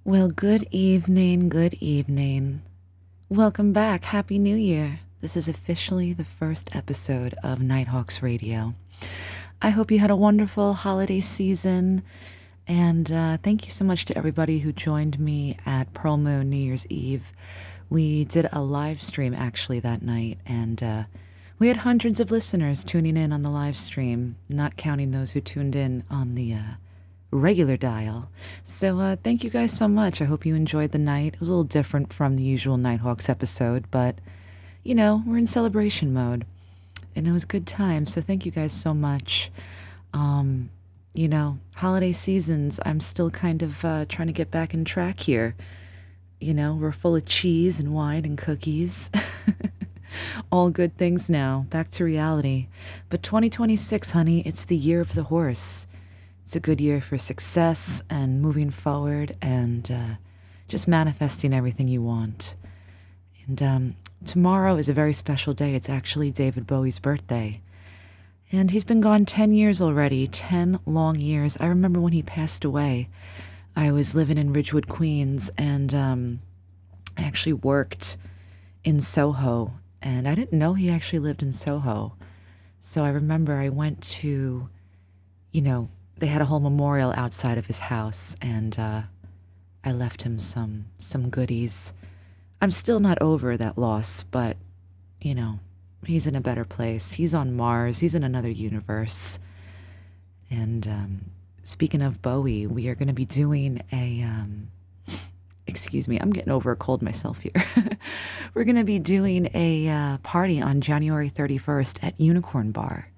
Well, good evening, good evening. Welcome back. Happy New Year. This is officially the first episode of Nighthawks Radio. I hope you had a wonderful holiday season, and thank you so much to everybody who joined me at Pearl Moon New Year's Eve. We did a live stream actually that night, and we had hundreds of listeners tuning in on the live stream, not counting those who tuned in on the regular dial. So thank you guys so much. I hope you enjoyed the night. It was a little different from the usual Nighthawks episode, but you know, we're in celebration mode and it was a good time. So thank you guys so much. You know, holiday seasons, I'm still kind of trying to get back in track here. You know, we're full of cheese and wine and cookies. All good things now, back to reality. But 2026, honey, it's the year of the horse. It's a good year for success and moving forward and just manifesting everything you want. And tomorrow is a very special day. It's actually David Bowie's birthday. And he's been gone 10 years already, 10 long years. I remember when he passed away, I was living in Ridgewood, Queens, and I actually worked in Soho. And I didn't know he actually lived in Soho. So I remember I went to, you know, they had a whole memorial outside of his house, and I left him some goodies. I'm still not over that loss, but, you know, he's in a better place. He's on Mars. He's in another universe. And speaking of Bowie, we are going to be doing a... excuse me, I'm getting over a cold myself here. We're going to be doing a party on January 31st at Unicorn Bar.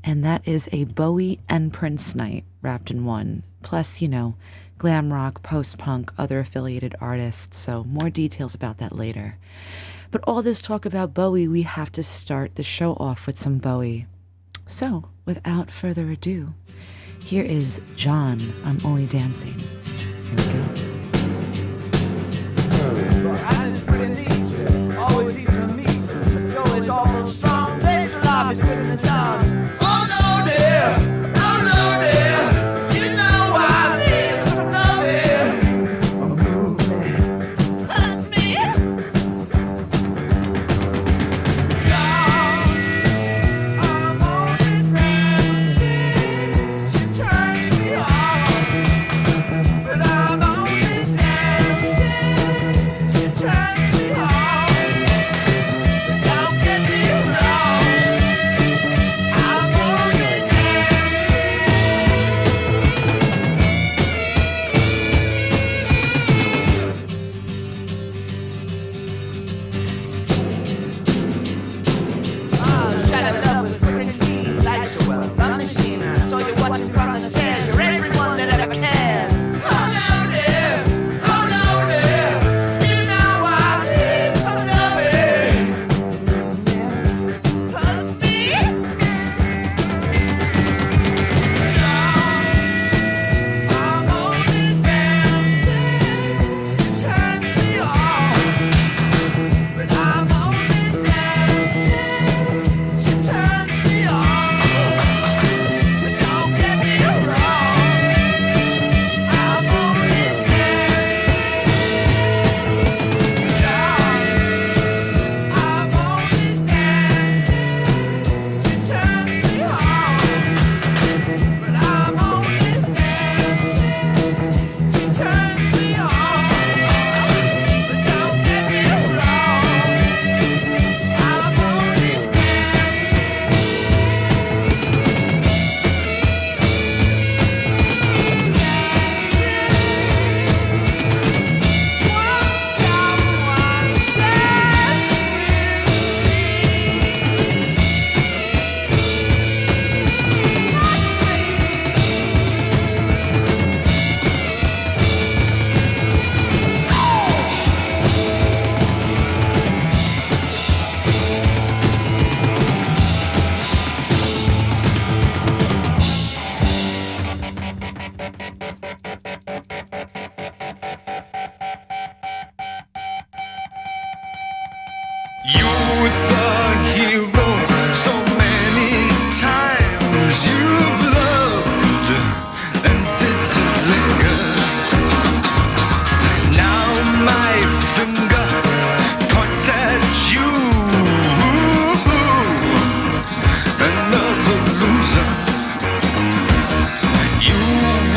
And that is a Bowie and Prince night wrapped in one. Plus, you know, glam rock, post-punk, other affiliated artists. So more details about that later. But all this talk about Bowie, we have to start the show off with some Bowie. So, without further ado, here is John, I'm Only Dancing. Here we go. I just really need you, always need to meet you. You're always almost strong, days of life is quicker than sound. Oh no, dear, oh no, dear, you know I feel this love here. Move me, touch me. John, I'm only dancing. She turns me on, but I'm only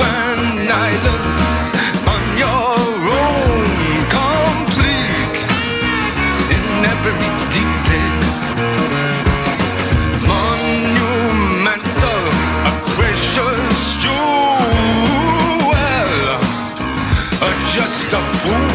an island on your own, complete in every detail, monumental, a precious jewel, just a fool.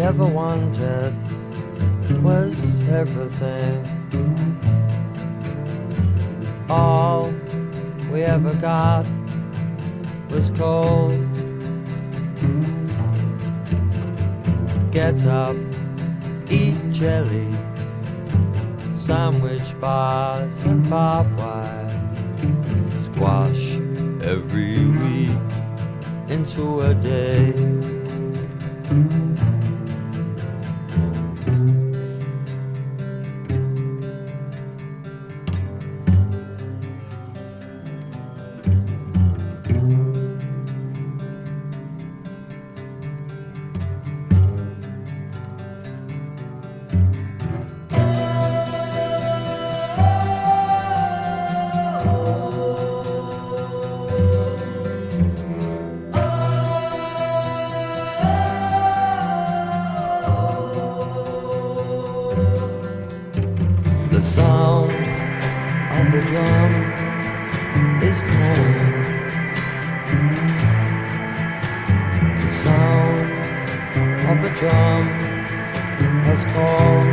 ever wanted was everything. All we ever got was cold. Get up, eat jelly, sandwich bars and barbed wire. Squash every week into a day. The sound of the drum is calling. The sound of the drum has called.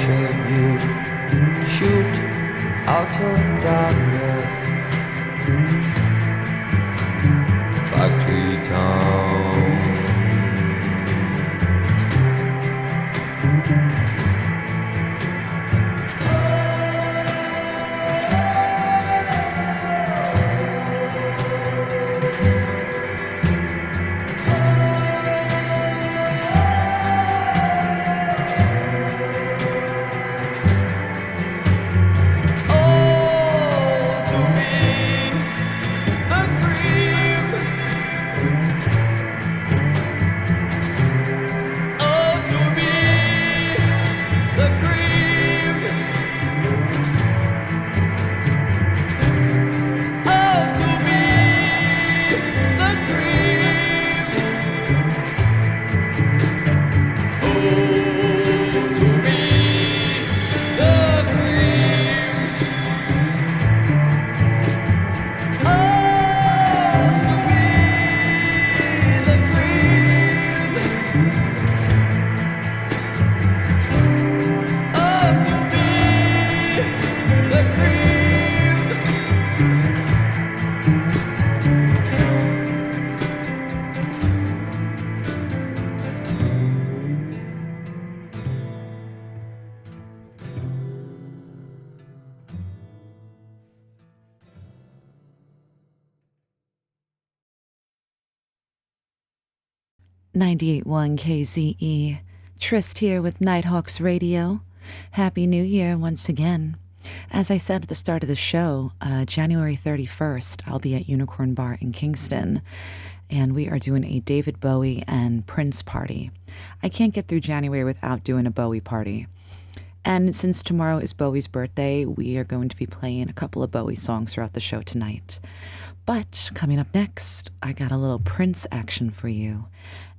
flash of youth shoot out of darkness. Factory town. .1 KZE. Tryst here with Nighthawks Radio. Happy New Year once again. As I said at the start of the show, January 31st, I'll be at Unicorn Bar in Kingston, and we are doing a David Bowie and Prince party. I can't get through January without doing a Bowie party. And since tomorrow is Bowie's birthday, we are going to be playing a couple of Bowie songs throughout the show tonight. But coming up next, I got a little Prince action for you.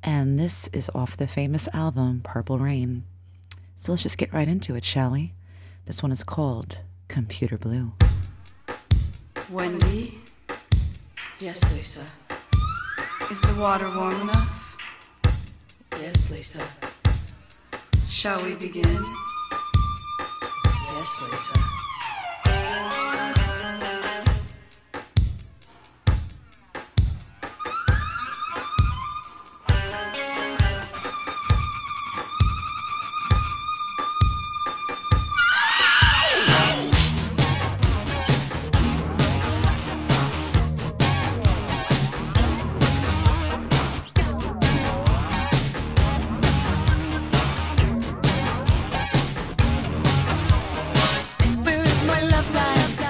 And this is off the famous album, Purple Rain. So let's just get right into it, shall we? This one is called Computer Blue. Wendy? Yes, Lisa. Is the water warm enough? Yes, Lisa. Shall we begin? Yes, Lisa. Where is my love life?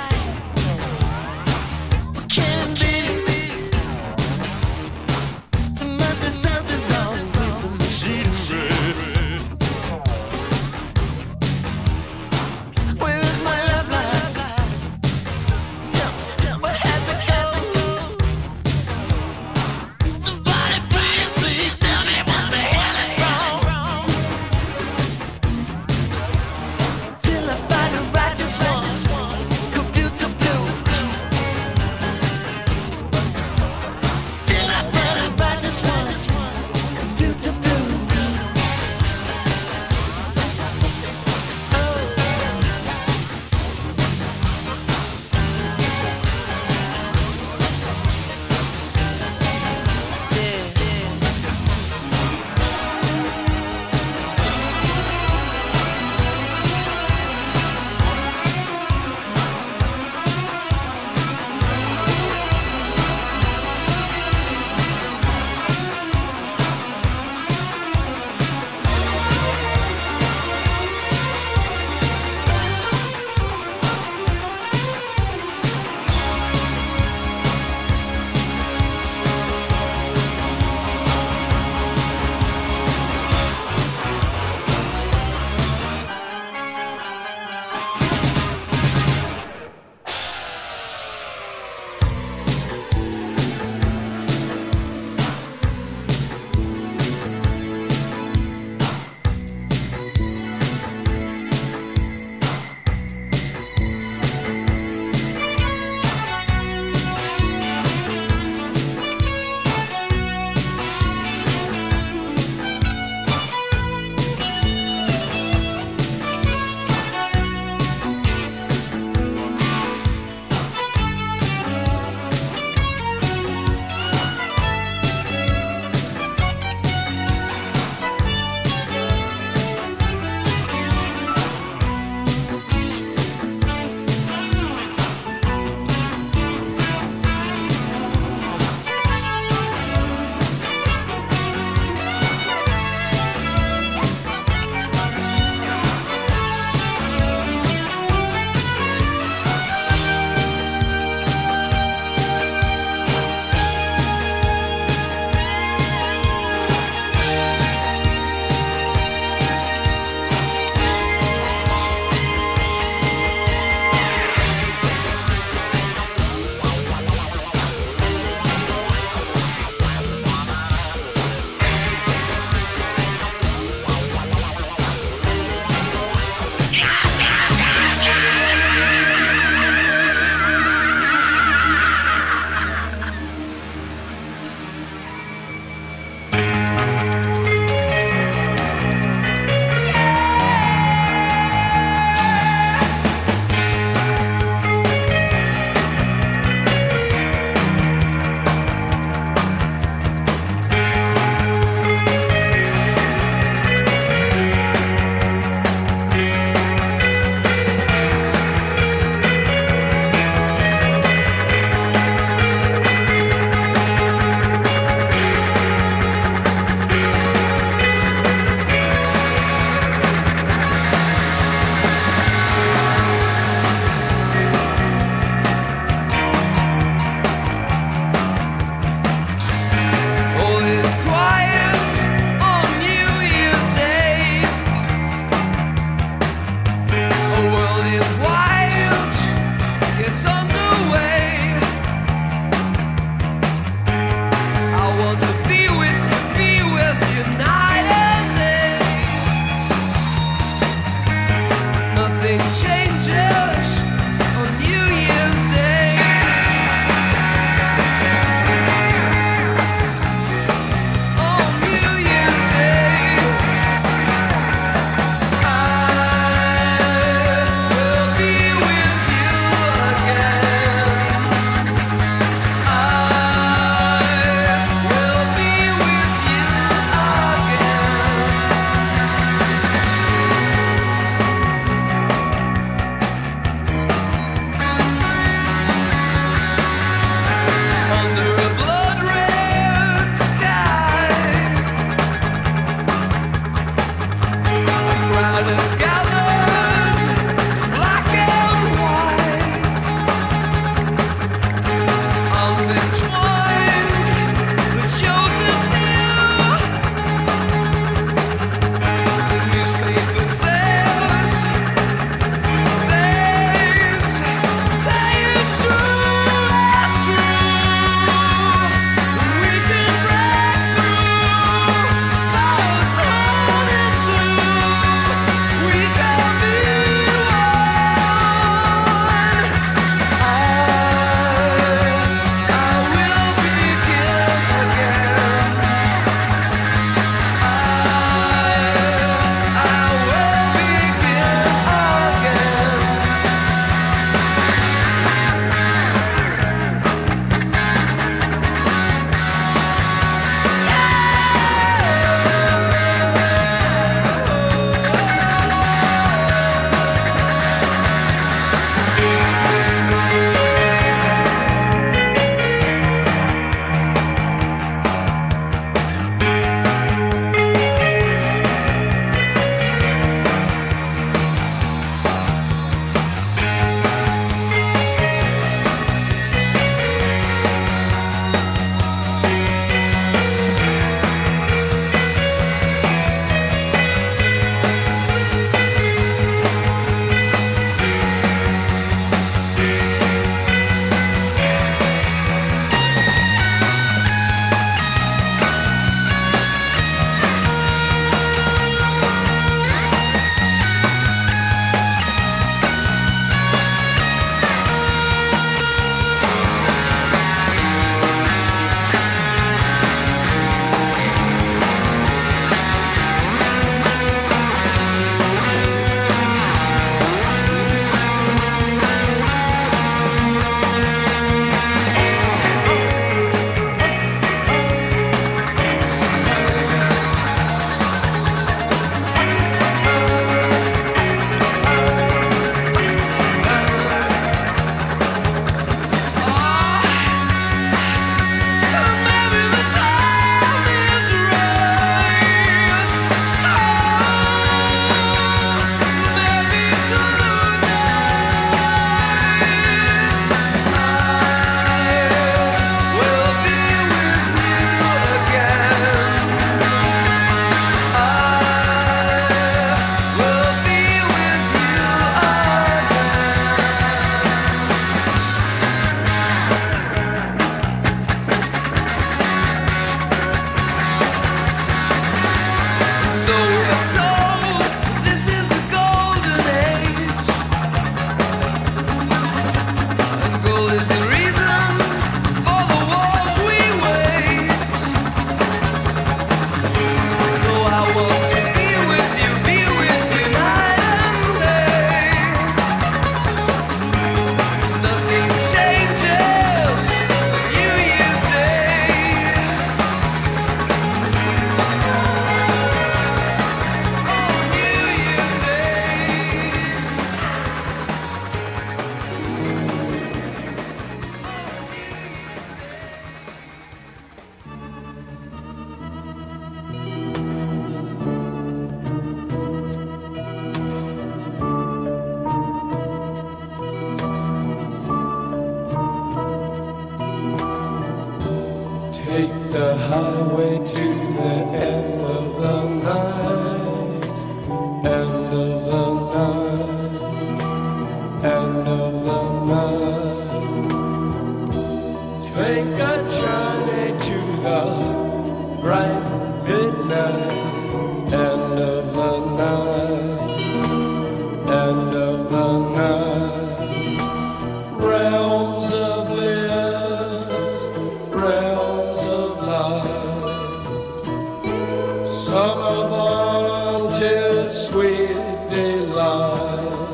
sweet delight.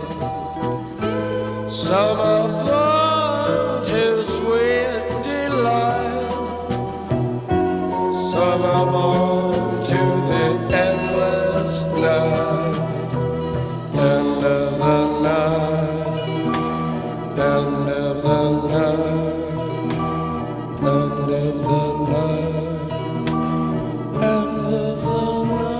Some are born to sweet delight. Some are born to the endless night. End of the night. End of the night. End of the night. End of the night.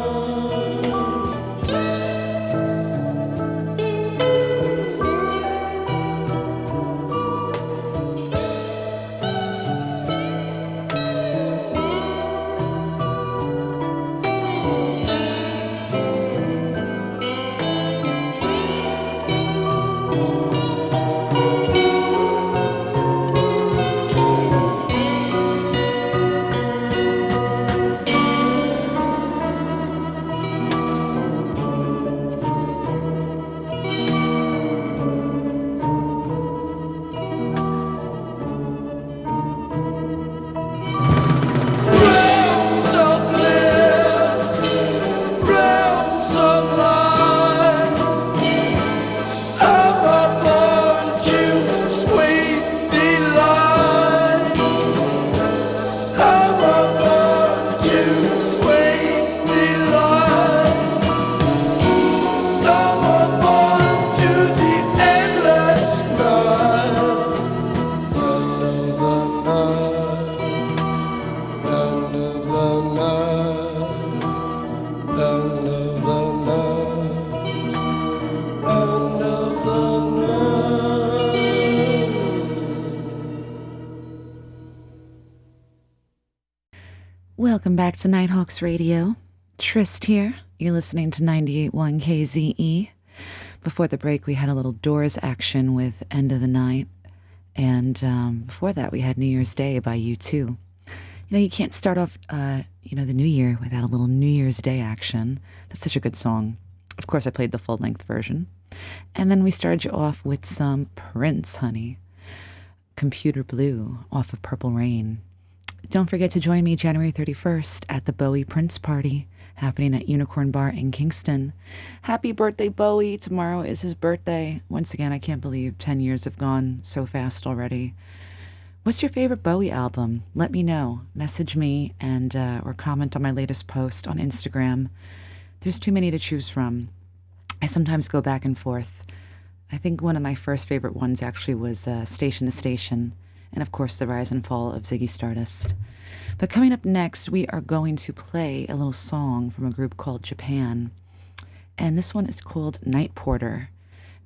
Realms of bliss, realms of light. Some are born to sweet delight. Some are born to sweet delight. Some are born to the endless night. End of the night. End of the night. End of the night. End of the night. Welcome back to Nighthawks Radio. Tryst here. You're listening to 98.1 KZE. Before the break, we had a little Doors action with End of the Night. And before that, we had New Year's Day by U2. You know, you can't start off, the new year without a little New Year's Day action. That's such a good song. Of course, I played the full-length version. And then we started you off with some Prince, honey. Computer Blue off of Purple Rain. Don't forget to join me January 31st at the Bowie Prince Party happening at Unicorn Bar in Kingston. Happy birthday, Bowie. Tomorrow is his birthday. Once again, I can't believe 10 years have gone so fast already. What's your favorite Bowie album? Let me know. Message me and or comment on my latest post on Instagram. There's too many to choose from. I sometimes go back and forth. I think one of my first favorite ones actually was Station to Station, and of course the rise and fall of Ziggy Stardust. But coming up next, we are going to play a little song from a group called Japan, and this one is called Night Porter.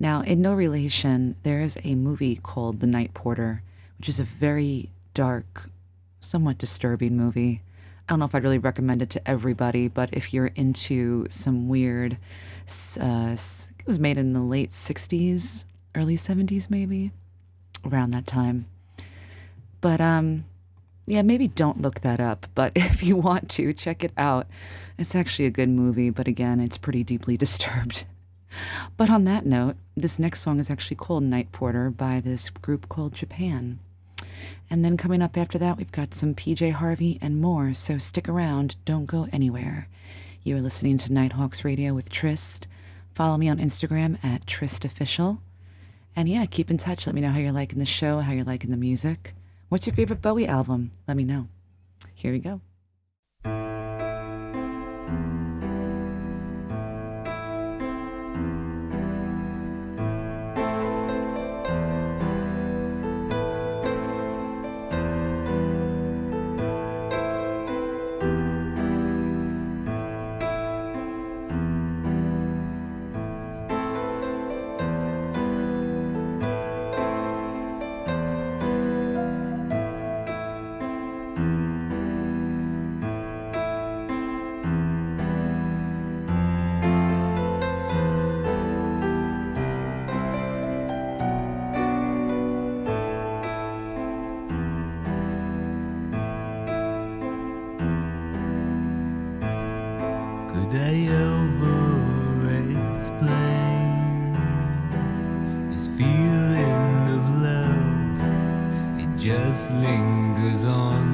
Now, in no relation, there is a movie called The Night Porter, which is a very dark, somewhat disturbing movie. I don't know if I'd really recommend it to everybody, but if you're into some weird, it was made in the late 60s, early 70s maybe, around that time. But yeah, maybe don't look that up, but if you want to, check it out. It's actually a good movie, but again, it's pretty deeply disturbed. But on that note, this next song is actually called Night Porter by this group called Japan. And then coming up after that, we've got some PJ Harvey and more, so stick around, don't go anywhere. You're listening to Nighthawks Radio with Tryst. Follow me on Instagram at TrystOfficial. And yeah, keep in touch. Let me know how you're liking the show, how you're liking the music. What's your favorite Bowie album? Let me know. Here we go. Could I ever explain this feeling of love? It just lingers on.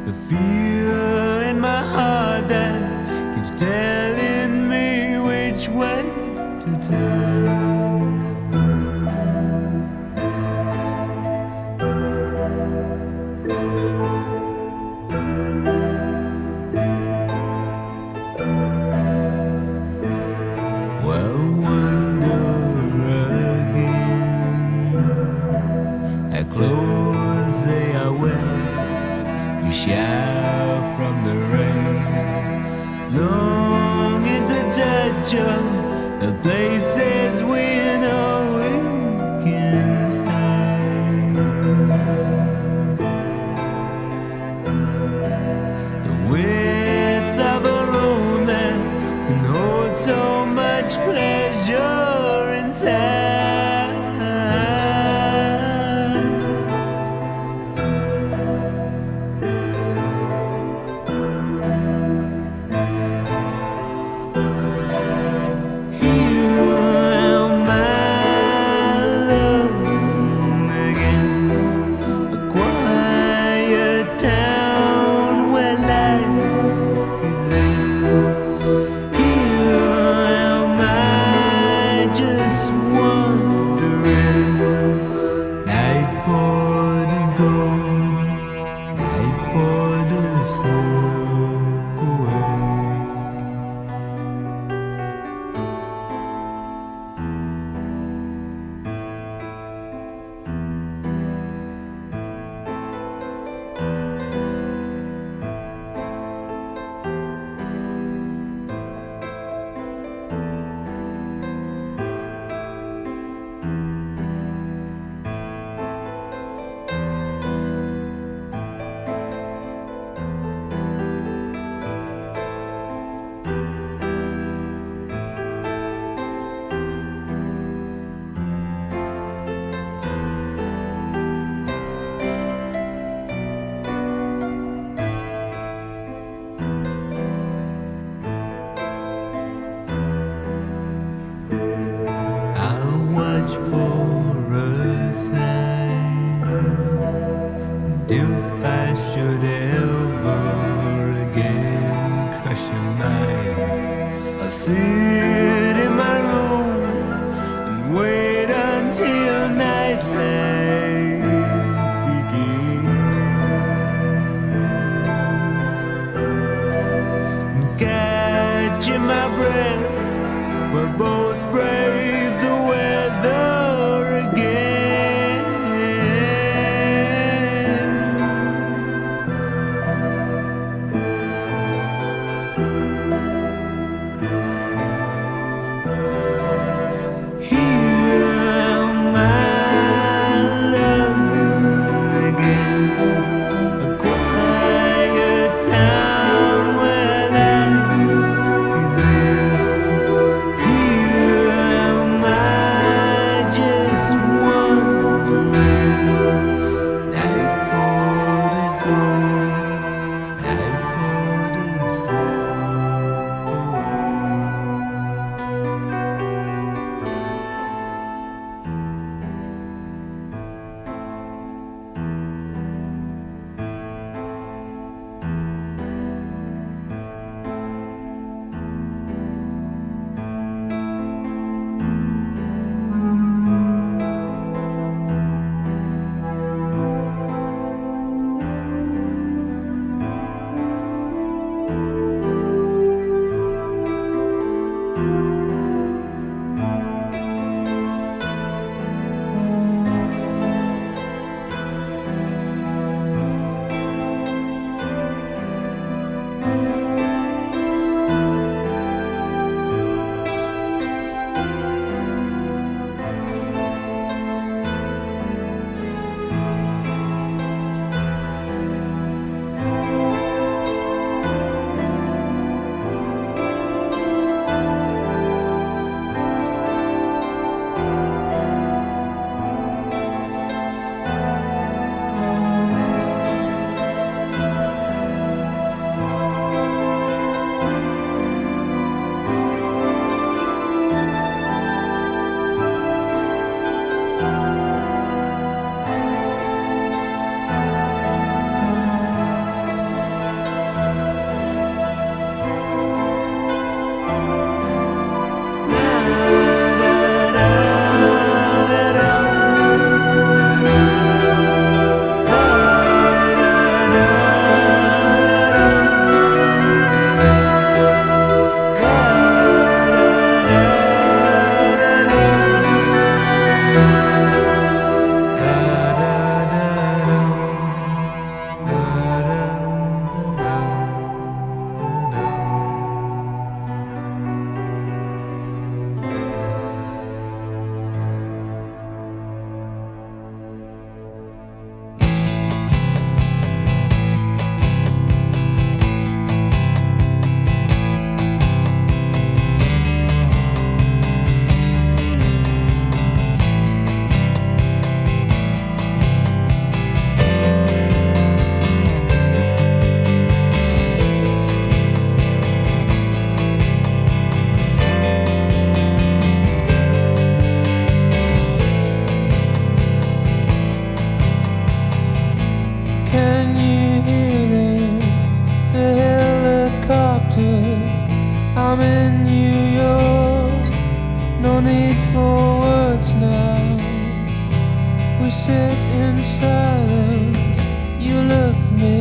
The fear in my heart that keeps telling me which way to turn. Well, wonder again. Our clothes they are wet. We shower from the rain. Longing to touch you, the places we know we can hide. The width of a room that can hold so much pleasure inside. If I should ever again crush your mind, I'll sit in my room and wait until nightlife begins. And catching my breath, we're both brave the weather again. Here silence, you look me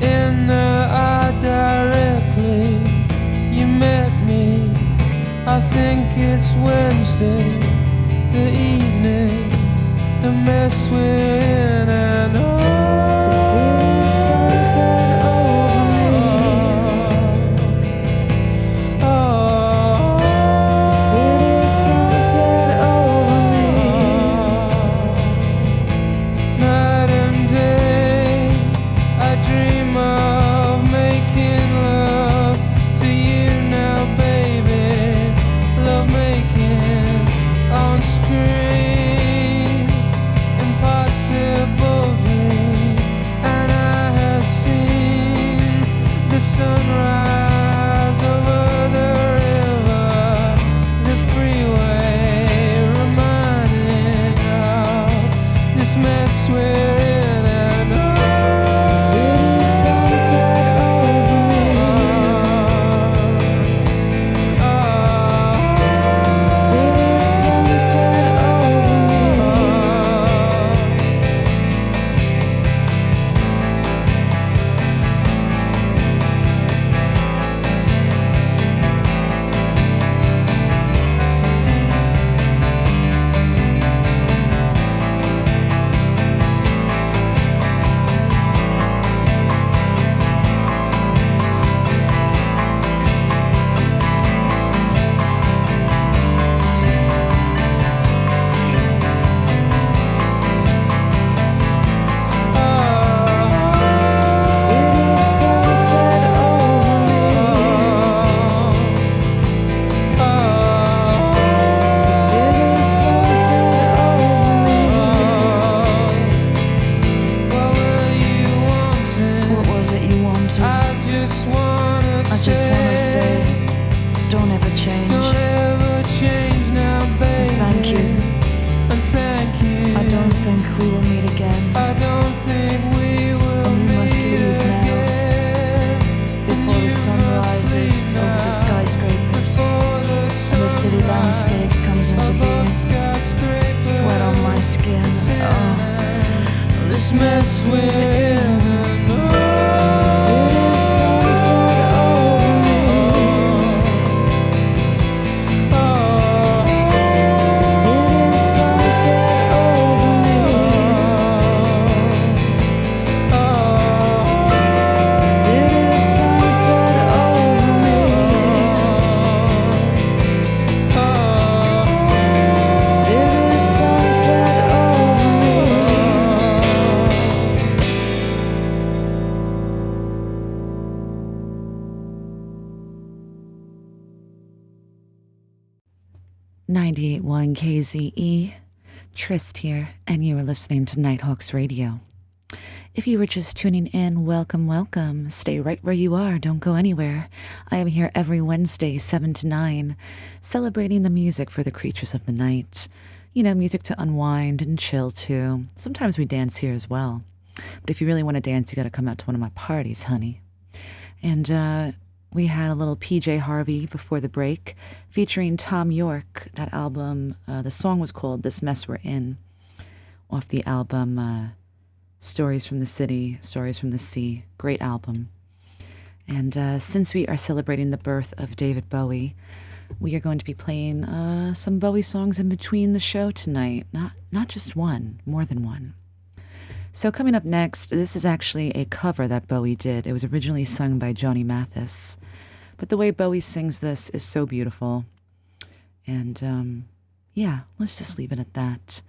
in the eye directly. You met me, I think it's Wednesday, the evening, the mess we're in, and The city sunset over me. The city sunset over me. Night and day, I dream of making love to you now, baby. Love making on screen, impossible dream. And I have seen the sunrise over the river, the freeway, reminding of this mess we're in, and The city sunset over me. The city sunset over me. The city sunset over me. The city sunset over me. What were you wanting? What was it you wanted? I just wanna I just wanna say, don't ever change. don't ever change now, baby. And thank you. And thank you. I don't think we will meet again. I don't think we will And we must meet leave now, again. before the sun rises over the skyscrapers and the city landscape comes into being. Sweat on my skin. Oh, This mess we're in, and the city sunset over me. The city sunset over me. The city sunset over me. The city sunset over me. .1 KZE, Tryst here, and you are listening to Nighthawks Radio. If you were just tuning in, welcome, welcome. Stay right where you are, don't go anywhere. I am here every Wednesday, 7 to 9, celebrating the music for the creatures of the night. You know, music to unwind and chill to. Sometimes we dance here as well. But if you really want to dance, you got to come out to one of my parties, honey. And we had a little PJ Harvey before the break featuring Tom York. That album, the song was called This Mess We're In, off the album Stories from the City, Stories from the Sea. Great album. And since we are celebrating the birth of David Bowie, we are going to be playing some Bowie songs in between the show tonight. Not just one, more than one. So coming up next, this is actually a cover that Bowie did. It was originally sung by Johnny Mathis. But the way Bowie sings this is so beautiful. And yeah, let's just leave it at that.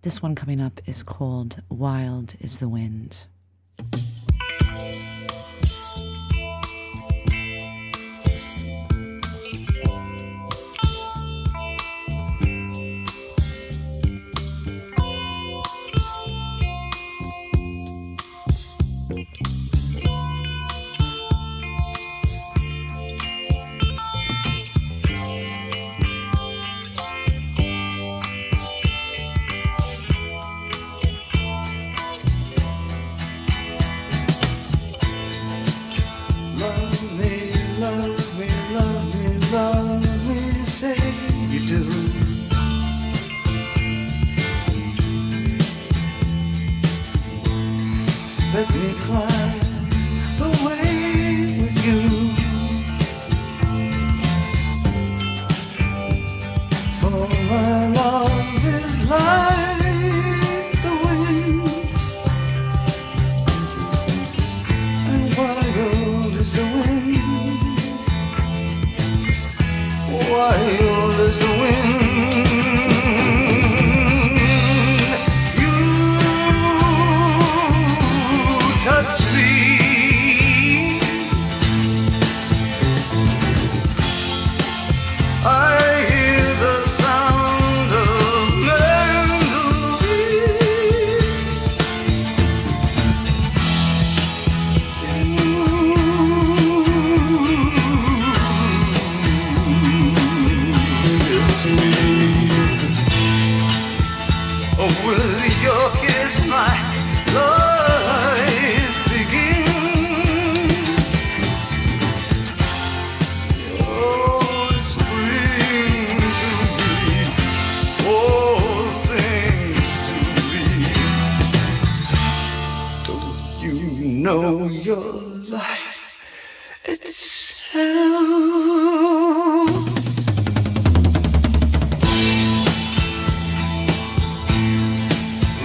This one coming up is called Wild is the Wind. wild as the wind. You touch me, I hear the sound of mandolins. Kiss me. Oh, with your kiss my life begins. Oh, it's spring to me, all things to me. Don't you know your life itself?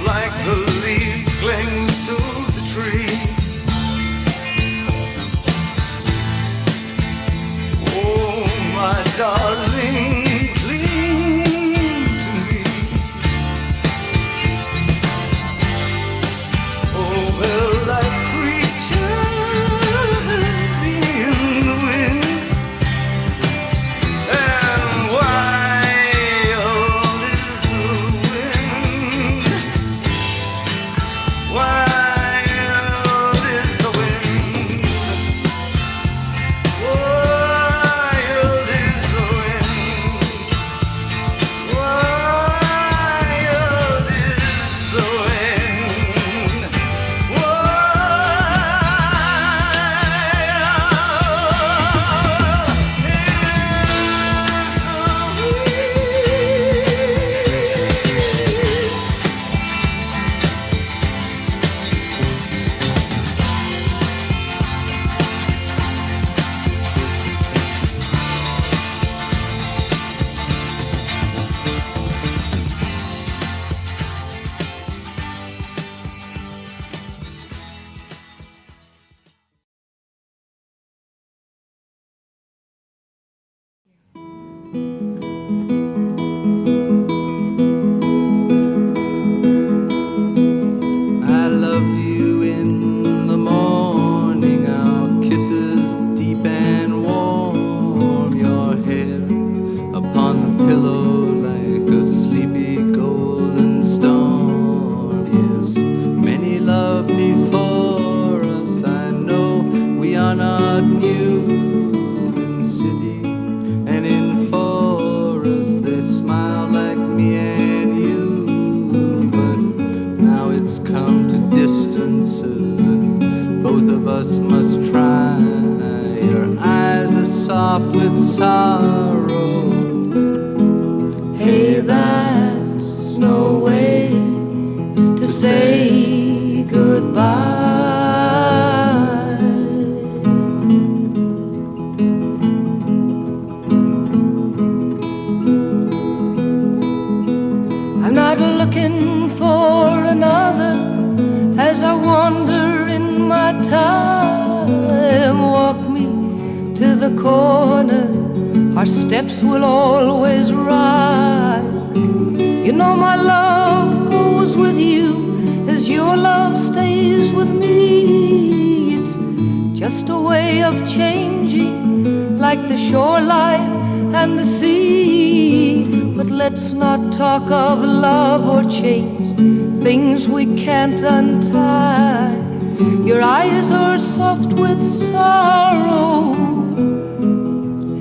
Like the leaf clings to the tree. Oh, my darling, cling to me. Oh, well, like creatures in the wind, and wild is the wind. Wild is the wind. Wild is the wind. Wild is the wind. I loved you in the morning, our kisses deep and warm, your hair upon the pillow like a sleepy golden storm. Yes, many loved before us, I know we are not new. In city and in forest, they smile like me and you. But now it's come to distances and both of us must try. Your eyes are soft with sorrow. Hey, that's no way to say goodbye. I'm not looking for another as I wander in my time. Walk me to the corner, our steps will always rhyme. You know my love goes with you as your love stays with me. It's just a way of changing like the shoreline and the sea. But let's not talk of love or change, things we can't untie. Your eyes are soft with sorrow.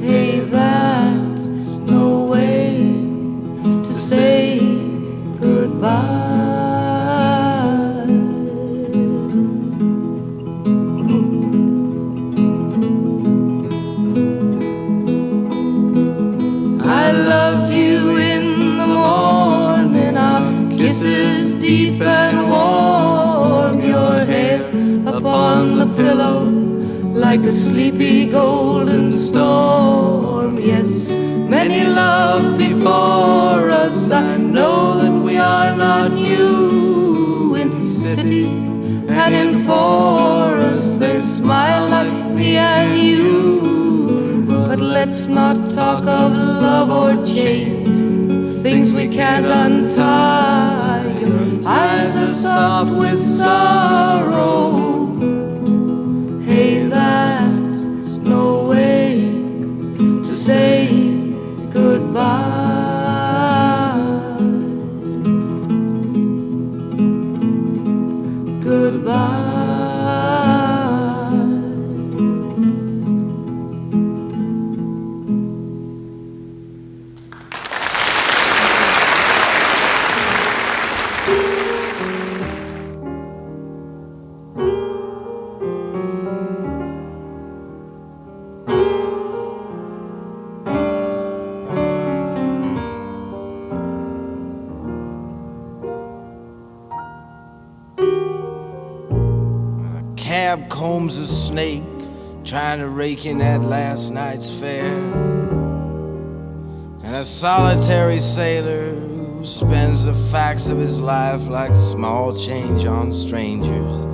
Hey, that's no way to say goodbye. I loved you in the morning, our kisses deep and warm, your hair upon the pillow like a sleepy golden storm. Yes, many loved before us, I know that we are not new. In city and in forest, they smile like me and you. But let's not talk of love or change, things we can't untie. Your eyes are soft with sorrow. Hey, that's no way to say goodbye. Goodbye. Cab combs a snake, trying to rake in that last night's fare. And a solitary sailor who spends the facts of his life like small change on strangers.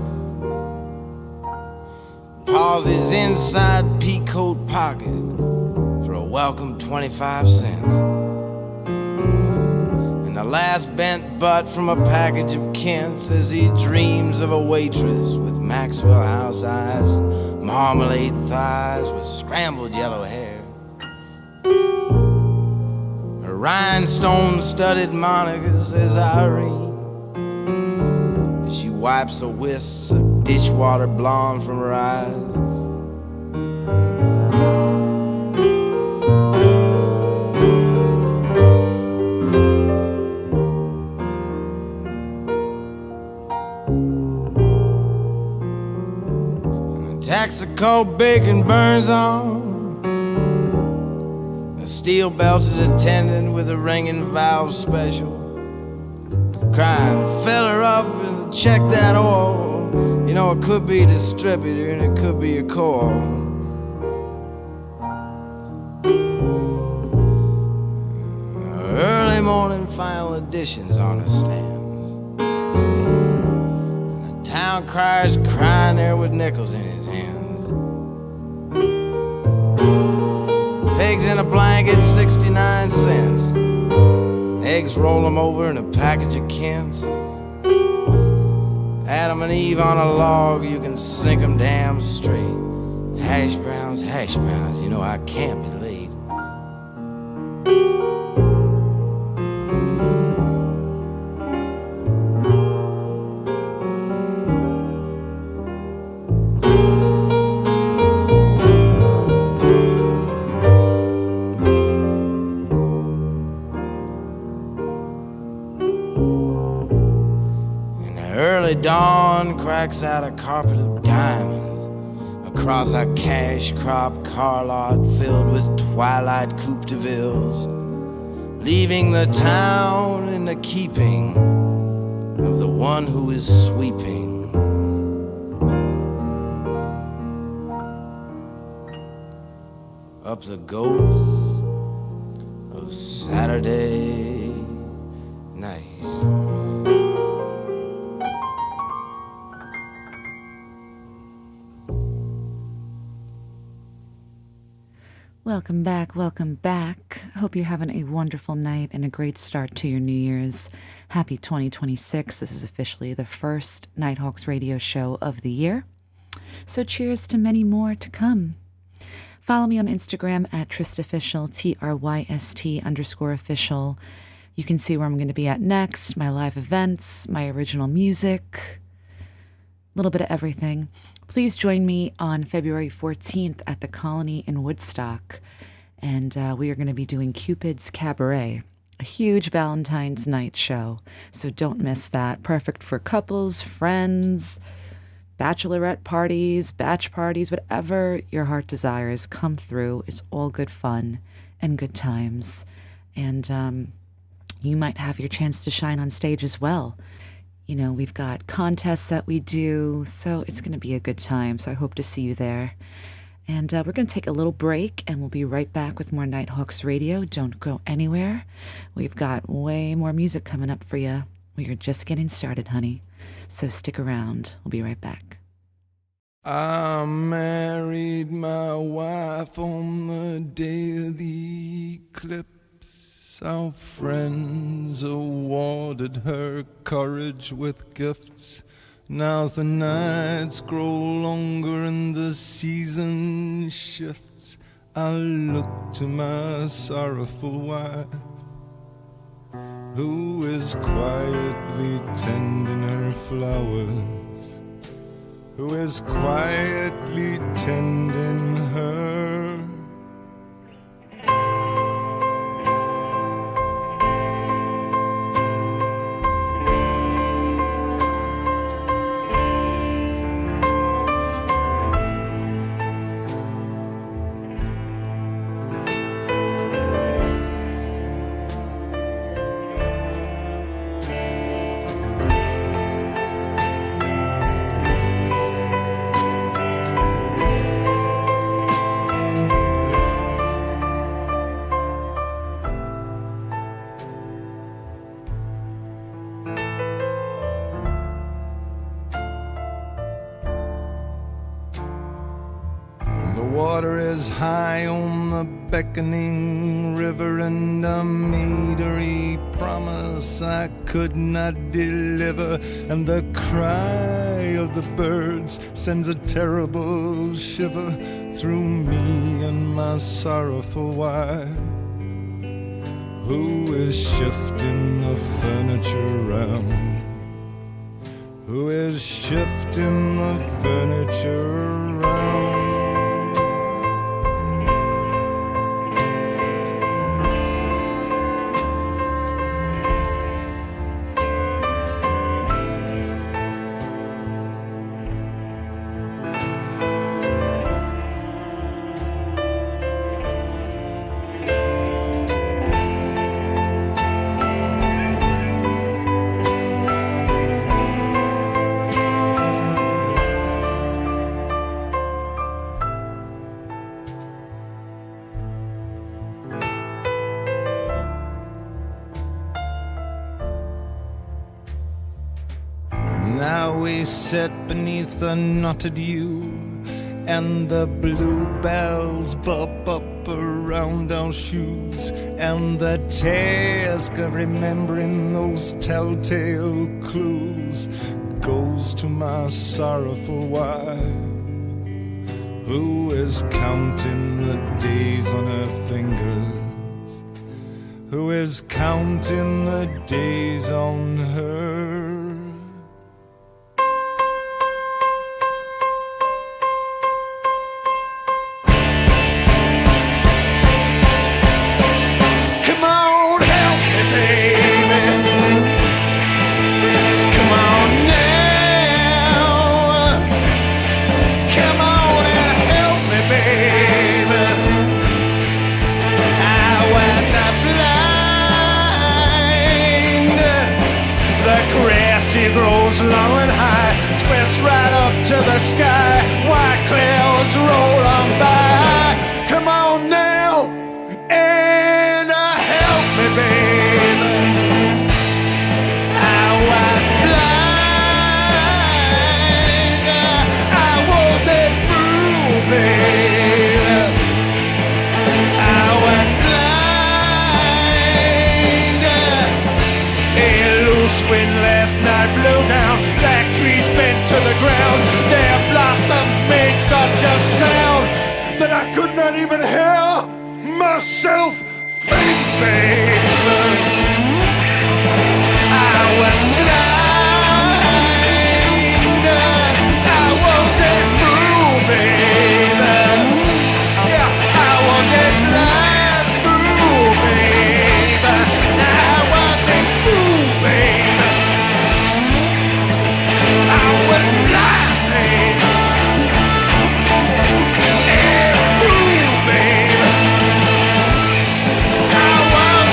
Pauses inside peacoat pocket for a welcome 25 cents. The last bent butt from a package of Kents as he dreams of a waitress with Maxwell House eyes and marmalade thighs with scrambled yellow hair. Her rhinestone-studded moniker says Irene as she wipes the wisps of dishwater blonde from her eyes. Texaco bacon burns on a steel-belted attendant with a ringing valve special, crying, fill her up and check that oil. You know, it could be a distributor and it could be a coil. Early morning final editions on the stands. And the town crier's crying there with nickels in his hands. Pigs in a blanket, 69 cents. Eggs, roll them over in a package of Kents. Adam and Eve on a log, you can sink them damn straight. Hash browns, you know I can't be late. Dawn cracks out a carpet of diamonds across a cash crop car lot filled with twilight coupe de villes, leaving the town in the keeping of the one who is sweeping. Up the ghost of Saturday night. Welcome back, welcome back. Hope you're having a wonderful night and a great start to your New Year's. Happy 2026. This is officially the first Nighthawks radio show of the year. So cheers to many more to come. Follow me on Instagram at TrystOfficial, TRYST_official. You can see where I'm going to be at next, my live events, my original music, a little bit of everything. Please join me on February 14th at the Colony in Woodstock. And we are going to be doing Cupid's Cabaret, a huge Valentine's night show. So don't miss that. Perfect for couples, friends, bachelorette parties, batch parties, whatever your heart desires. Come through. It's all good fun and good times. And you might have your chance to shine on stage as well. You know, we've got contests that we do, so it's going to be a good time. So I hope to see you there. And we're going to take a little break, and we'll be right back with more Nighthawks Radio. Don't go anywhere. We've got way more music coming up for you. We are just getting started, honey. So stick around. We'll be right back. I married my wife on the day of the eclipse. Our friends awarded her courage with gifts. Now as the nights grow longer and the season shifts, I look to my sorrowful wife, who is quietly tending her flowers, who is quietly tending her. High on the beckoning river, and I made a promise I could not deliver, and the cry of the birds sends a terrible shiver through me and my sorrowful wife, who is shifting the furniture around, who is shifting the furniture around. Sit beneath the knotted yew, and the bluebells bob up around our shoes, and the task of remembering those telltale clues goes to my sorrowful wife, who is counting the days on her fingers, who is counting the days on her. Low and high, twist right up to the sky, white clouds roll on by. Come on now and help me, baby. I was blind, I wasn't through, baby. I was blind. A loose wind last night blew down, black trees bent to the ground, their blossoms made such a sound that I could not even hear myself think, baby. I was blind, I wasn't through, baby. Yeah, I wasn't blind through, baby. I wasn't through, baby. I was blind, baby. And through, baby. I was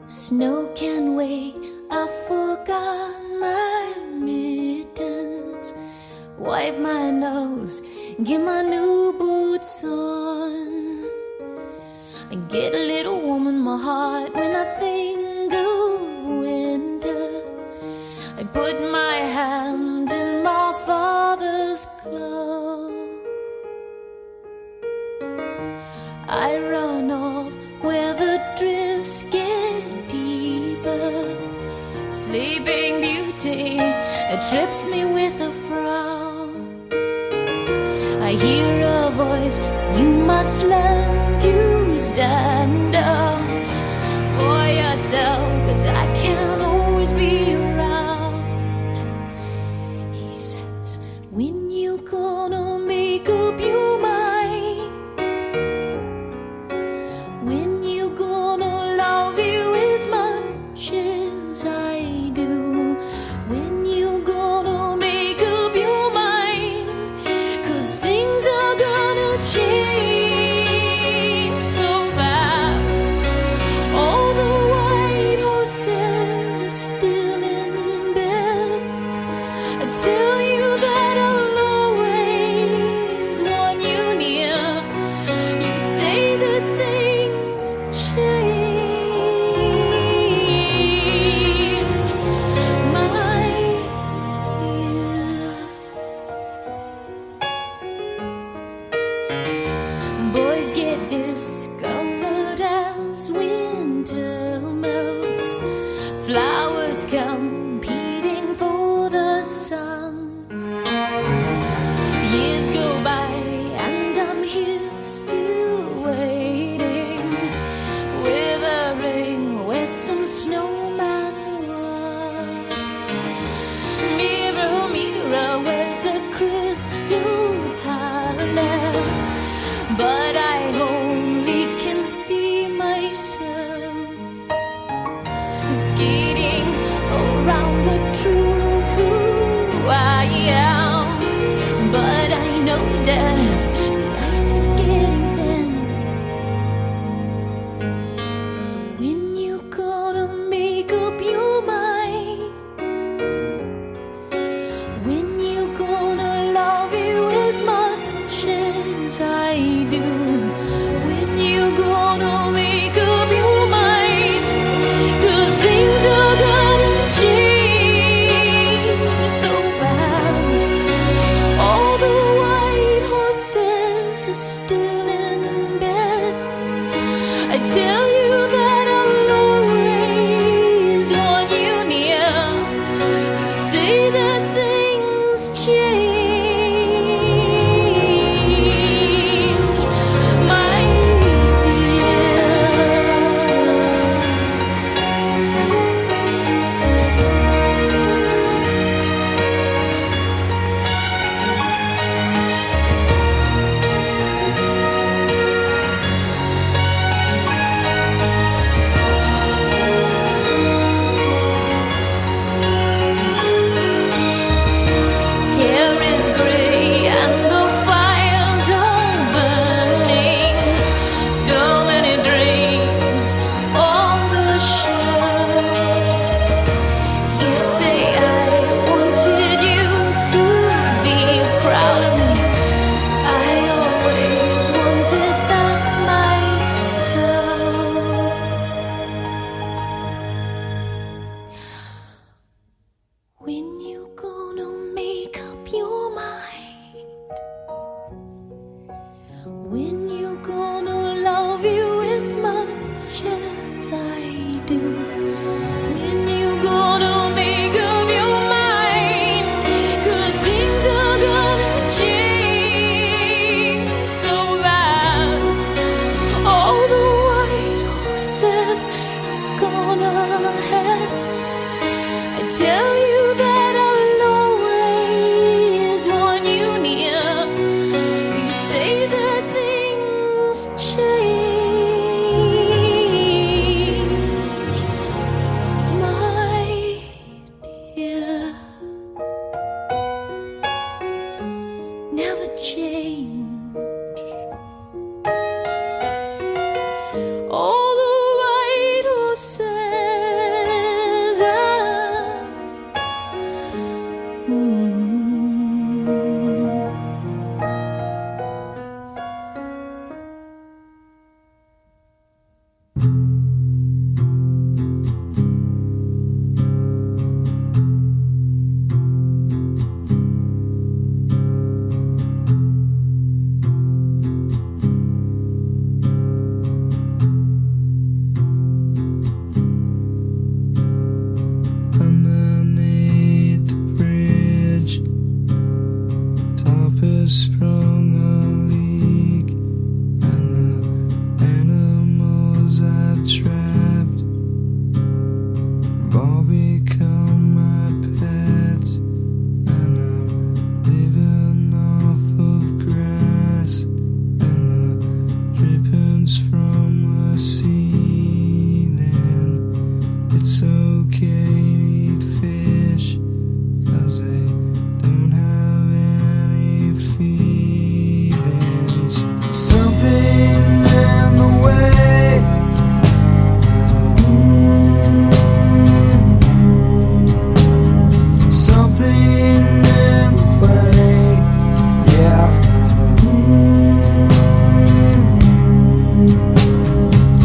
Snow can wait, I forgot my mittens. Wipe my nose, get my new boots on. I get a little warm in my heart when I think of winter. I put my hand in my father's glove. I run off where the drifts get deeper. Sleeping Beauty, it trips me with a frown. I hear a voice, you must learn to stand up for yourself, 'cause I can't always be around. He says, when you gonna make up your mind? When you gonna love you as much as I do? When you gonna make up your mind? 'Cause things are gonna change so fast. All the white horses are still in bed. I tell you that I'll always want you near. You say that things change, my dear. Boys get discovered as winter melts. Flowers competing for the sun. Years go by and I'm here still waiting, withering where some snowman was. Mirror, mirror, where's the crystal palace? But I only can see myself skating around the truth who I am. But I know that the ice is getting thin. When you gonna make up your mind? When you gonna love you as much as I do? When you gonna make up your mind? 'Cause things are gonna change so fast. All the white horses are still in bed. I tell you that I'll always want you near. You say that things change, my dear. Hair is gray and the fires are burning. So many dreams on the shelf. You say I wanted you to be proud of me. I always wanted that myself. When you gonna make up your mind? When you gonna love you as much as I do? When you gonna make up your mind? 'Cause things are gonna change so fast. All the white horses have gone ahead. I tell you that I'll always want you near. You say that things change, my dear. Never change. All the white horses trapped. We've all become my pets, and I'm living off of grass and the drippings from the ceiling. It's okay to eat fish, 'cause they don't have any feelings. Something in the way, something in the way, yeah.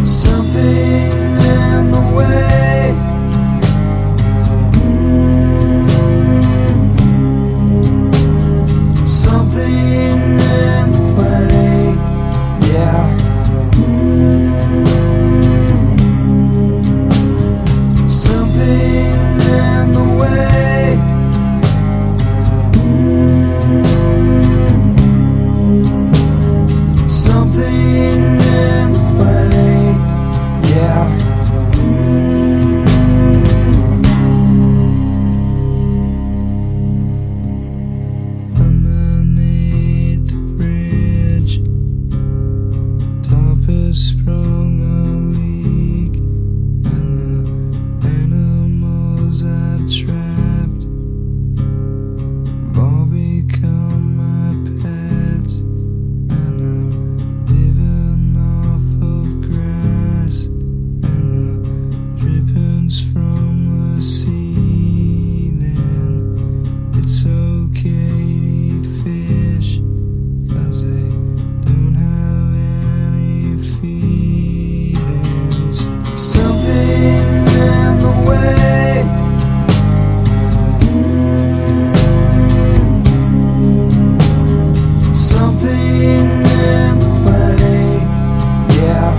Something in the way, something in the way, yeah. Something in the way, something in the way, yeah. Underneath the bridge, top has sprung a leak, and the animals I've trapped have all become my pets, and I'm living off of grass and the drippings from the ceiling. It's okay to eat fish, 'cause they don't have any feelings. Something in the way, something in the way, yeah.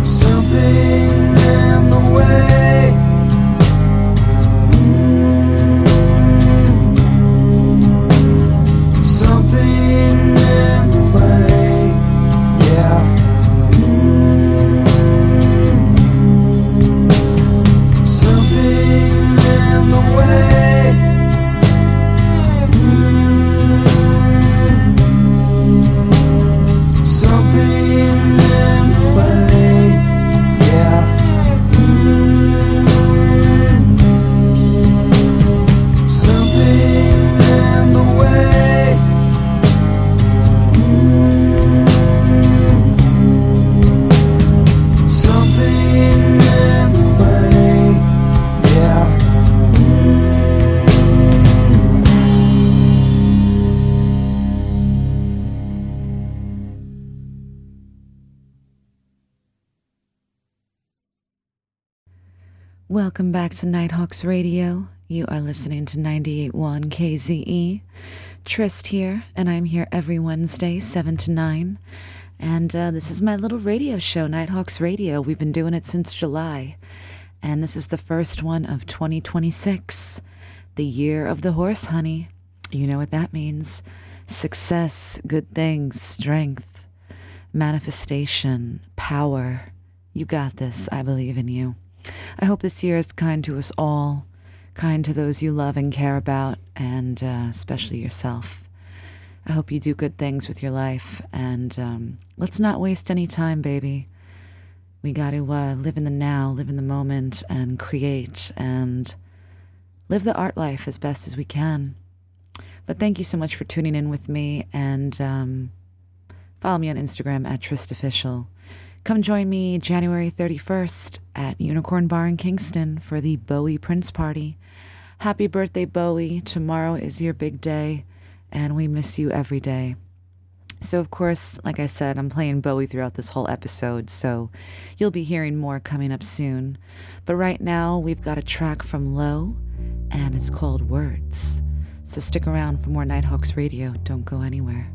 Something in the way, something in the way, yeah. Something in the way, something in the way, yeah. Something in the way, something in the way, yeah. Welcome back to Nighthawks Radio. You are listening to 98.1 KZE. Tryst here, and I'm here every Wednesday, 7 to 9. And this is my little radio show, Nighthawks Radio. We've been doing it since July. And this is the first one of 2026. The year of the horse, honey. You know what that means. Success, good things, strength, manifestation, power. You got this. I believe in you. I hope this year is kind to us all, kind to those you love and care about, and especially yourself. I hope you do good things with your life, and let's not waste any time, baby. We got to live in the now, live in the moment, and create, and live the art life as best as we can. But thank you so much for tuning in with me, and follow me on Instagram at TrystOfficial. Come join me January 31st at Unicorn Bar in Kingston for the Bowie Prince Party. Happy birthday, Bowie. Tomorrow is your big day, and we miss you every day. So, of course, like I said, I'm playing Bowie throughout this whole episode, so you'll be hearing more coming up soon. But right now, we've got a track from Low, and it's called Words. So stick around for more Nighthawks Radio. Don't go anywhere.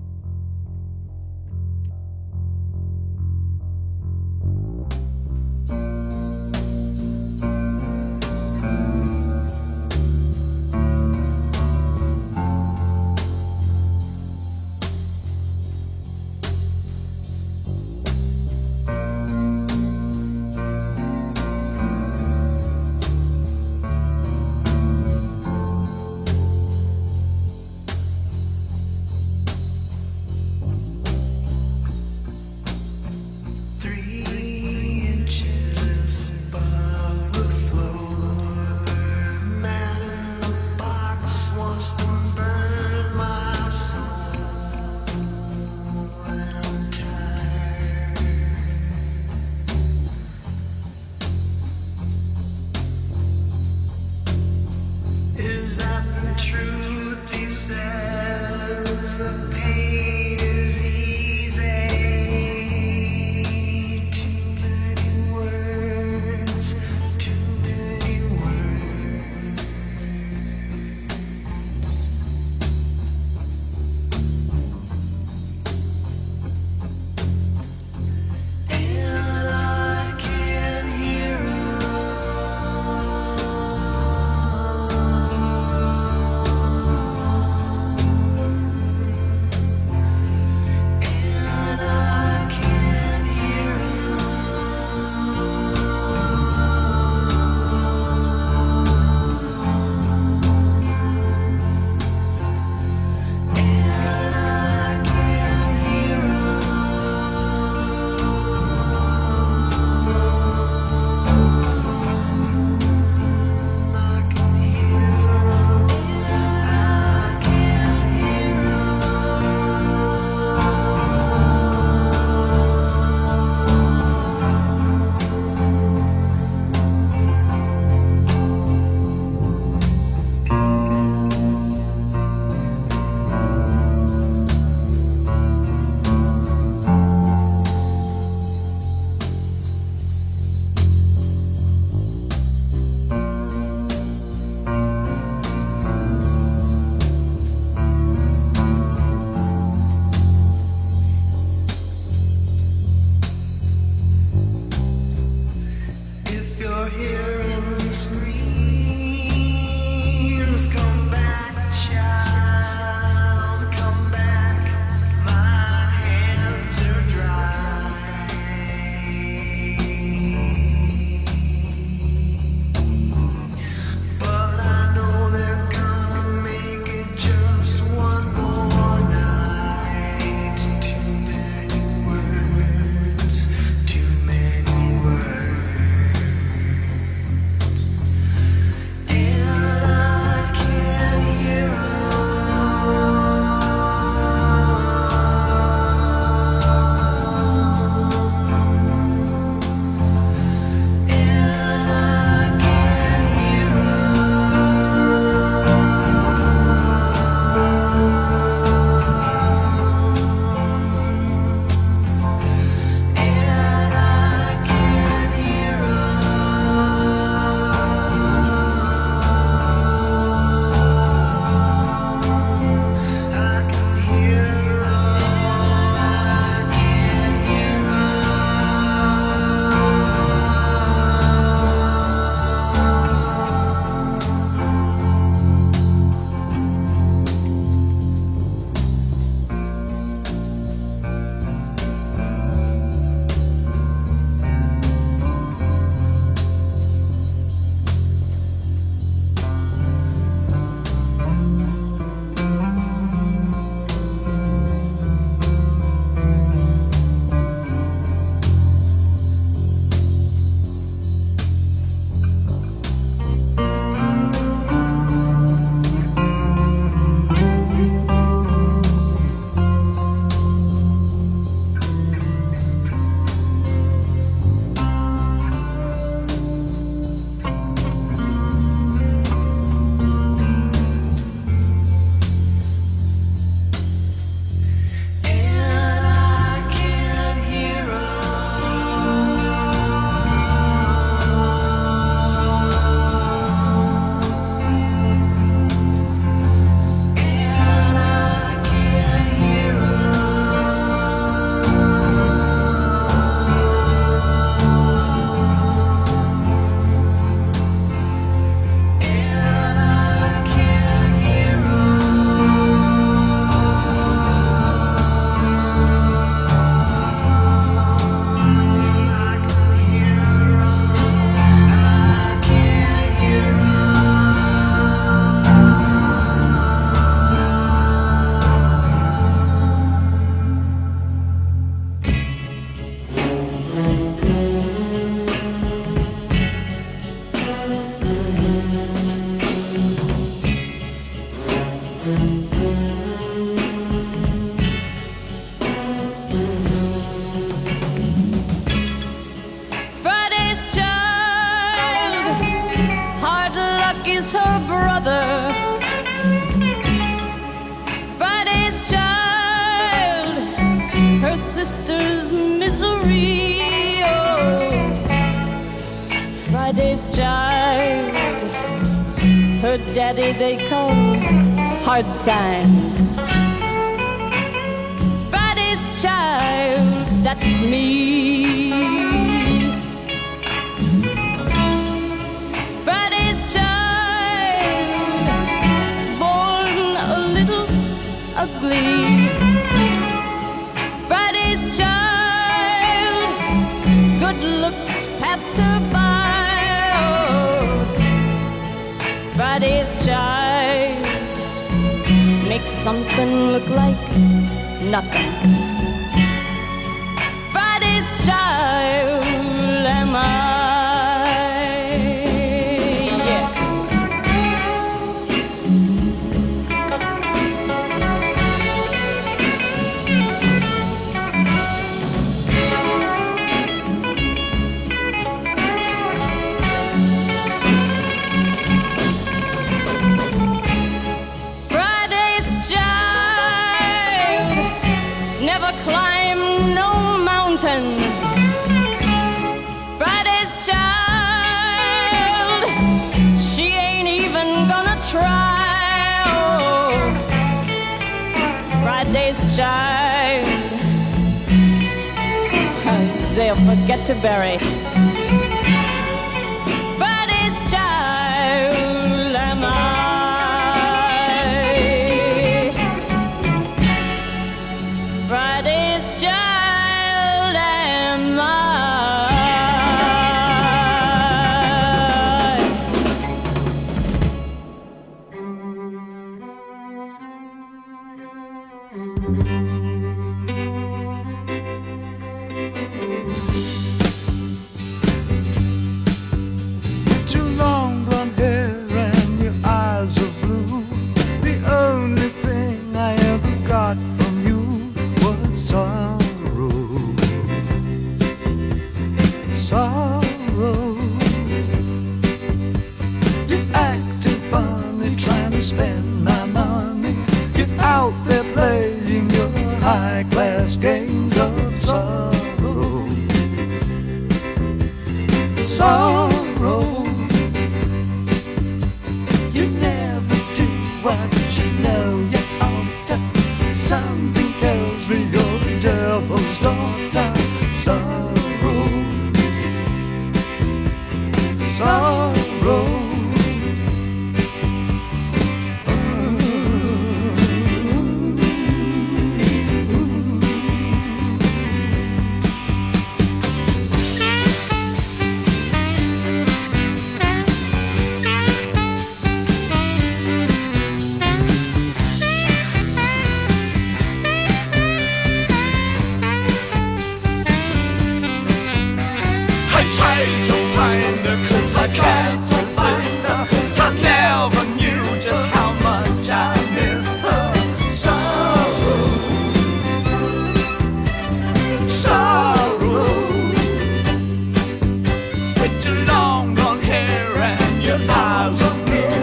sister's misery. Oh, Friday's child, her daddy they call hard times. Friday's child, that's me. Friday's child, born a little ugly. Friday's child, good looks passed her by. Oh, Friday's child makes something look like nothing. Friday's child am I. Climb no mountain. Friday's child, she ain't even gonna try. Oh, Friday's child, they'll forget to bury. Friday's child am I. Friday's child am I. With your long blonde hair and your eyes of blue, the only thing I ever got from you was sorrow. Sorrow. You're acting funny, trying to spend my money. You're out there playing your high-class games of sorrow. Sorrow. You never do what you know you ought to. Something tells me you're the devil's daughter. Sorrow. Sorrow. I tried to find her 'cause I tried to find her. I never knew just how much I miss her. Sorrow. Sorrow. With your long blonde hair and your eyes of blue,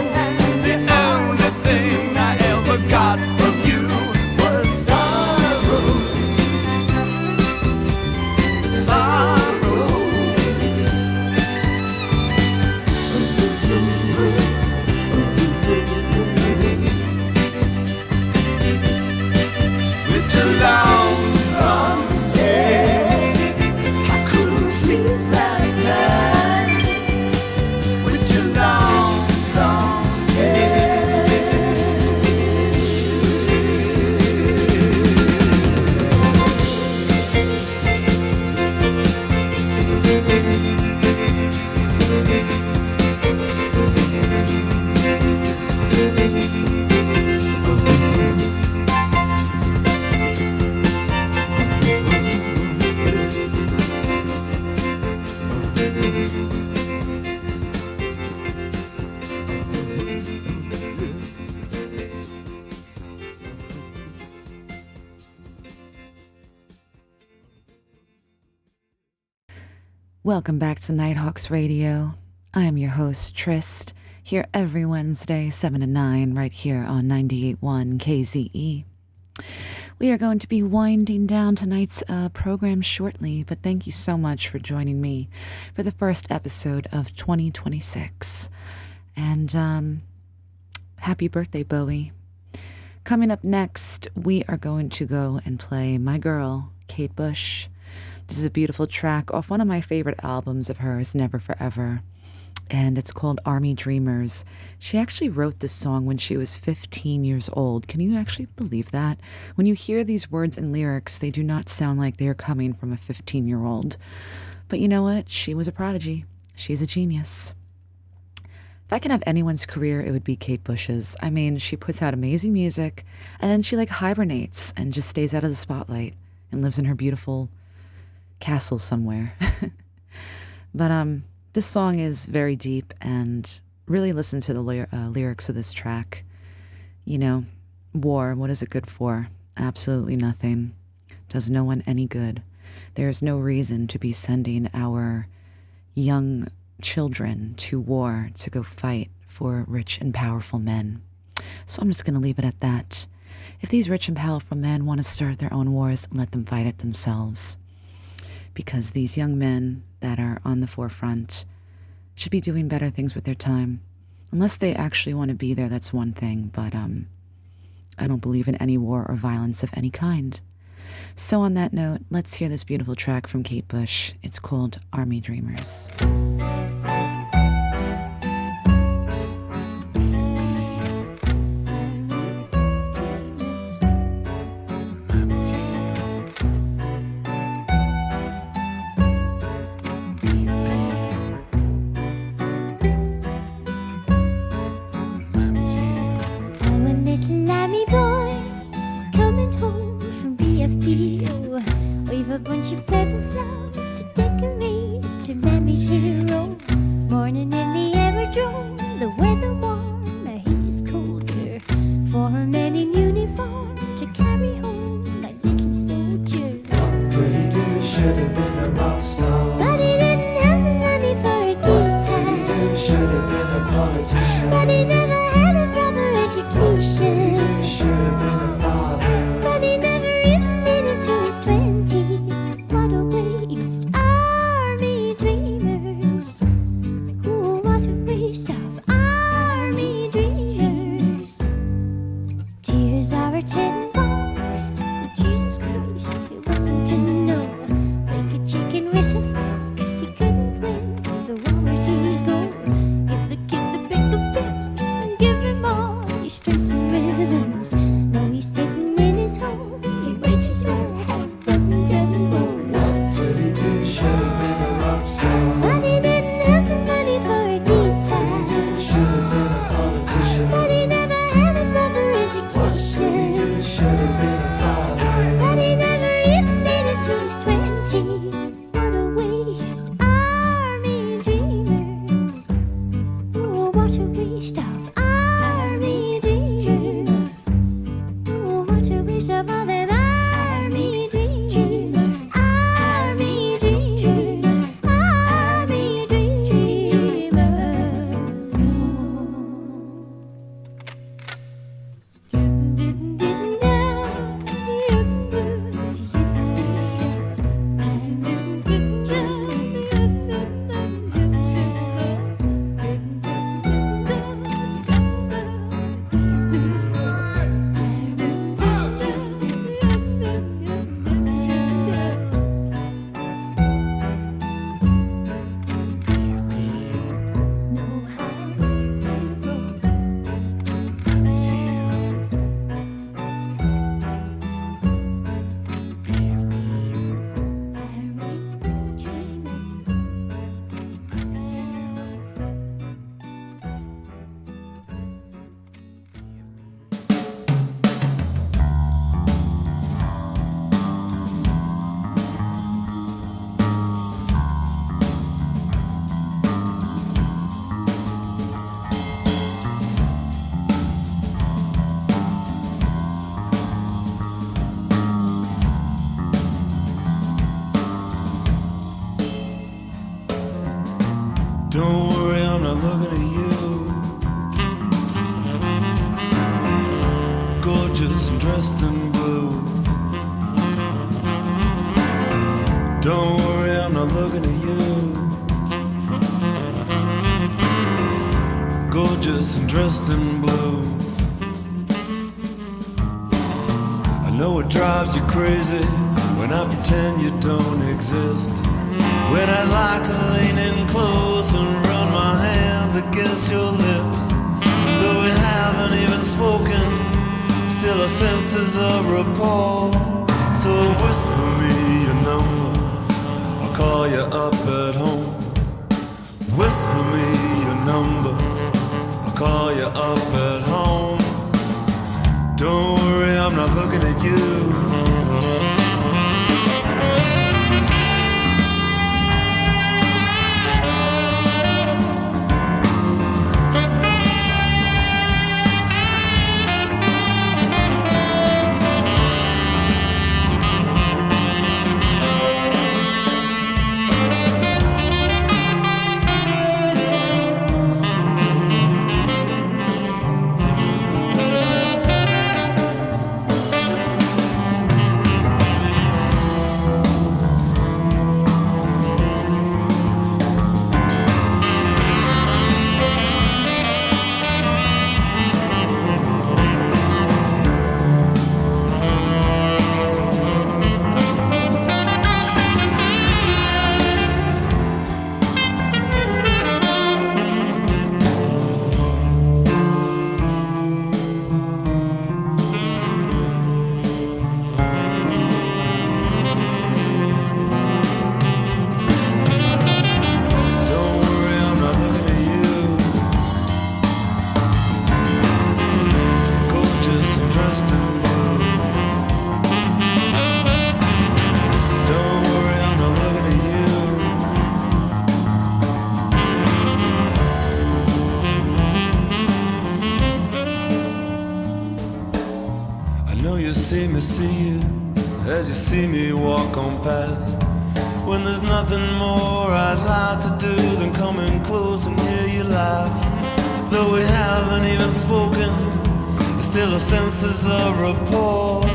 the only thing I ever got from you was sorrow. Sorrow. With your long blonde hair, I couldn't sleep last night. With your long blonde hair. Welcome back to Nighthawks Radio. I'm your host, Tryst, here every Wednesday, 7 to 9, right here on 98.1 KZE. We are going to be winding down tonight's program shortly, but thank you so much for joining me for the first episode of 2026. And happy birthday, Bowie. Coming up next, we are going to go and play my girl, Kate Bush. This is a beautiful track off one of my favorite albums of hers, Never Forever. And it's called Army Dreamers. She actually wrote this song when she was 15 years old. Can you actually believe that? When you hear these words and lyrics, they do not sound like they are coming from a 15-year-old. But you know what? She was a prodigy. She's a genius. If I could have anyone's career, it would be Kate Bush's. I mean, she puts out amazing music, and then she hibernates and just stays out of the spotlight and lives in her beautiful castle somewhere. But this song is very deep, and really listen to the lyrics of this track. You know, war, what is it good for? Absolutely nothing. Does no one any good. There is no reason to be sending our young children to war to go fight for rich and powerful men. So I'm just going to leave it at that. If these rich and powerful men want to start their own wars, let them fight it themselves. Because these young men that are on the forefront should be doing better things with their time. Unless they actually want to be there, that's one thing, but I don't believe in any war or violence of any kind. So on that note, let's hear this beautiful track from Kate Bush. It's called Army Dreamers. A bunch of purple flowers to decorate to Mammy's hero. Morning in the aerodrome, the weather warm, the heat is colder. For a man in uniform to carry home my little soldier. What could he do? Should have been a rock star. But he didn't have the money for a guitar. What could he do? Should have been a politician. But he never had a proper education. What could he do? Should have been a father. But he never even made it to his 20s. What a waste, army dreamers. Ooh, what a waste of army dreamers. Tears are a tin box. Jesus Christ, it wasn't to know. Like a chicken with a fox, he couldn't win the war where to go. Give the kid the big of pips and give him all his strips and ribbons. Now he's sitting in his home, he might as well have buttons and bows. Should have been a rock star. But he didn't have the money for a guitar. Should have been a politician. But he never had a proper What could he education. do? Should have been a father. But he never even made it to his 20s. What a waste, army dreamers. Oh, what a waste of army dreamers. Oh, what a waste of all that army dreamers. Army dreamers. Army dreamers. Don't worry, I'm not looking at you. Gorgeous and dressed in blue. Don't worry, I'm not looking at you. Gorgeous and dressed in blue. I know it drives you crazy when I pretend you don't exist. When I like to lean in close and run my hands against your lips. Though we haven't even spoken, still our senses of rapport. So whisper me your number, I'll call you up at home. Whisper me your number, I'll call you up at home. Don't worry, I'm not looking at you. See you as you see me walk on past. When there's nothing more I'd like to do than come in close and hear you laugh. Though we haven't even spoken, there's still a senses of rapport.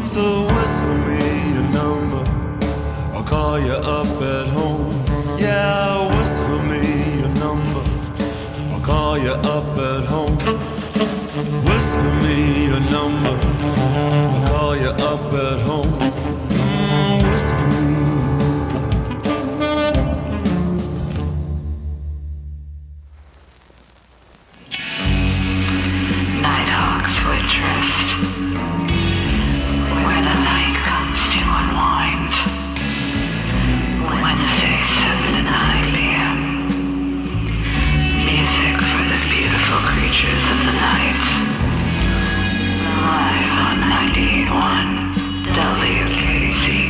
So whisper me your number, I'll call you up at home. Yeah, whisper me your number, I'll call you up at home. Whisper me your number, I'll call you up at home. Whisper me. Nighthawks with Tryst, where the night comes to unwind. Wednesday, 7 to 9 p.m. Music for the beautiful creatures of the night. Live on 98.1 WKZE.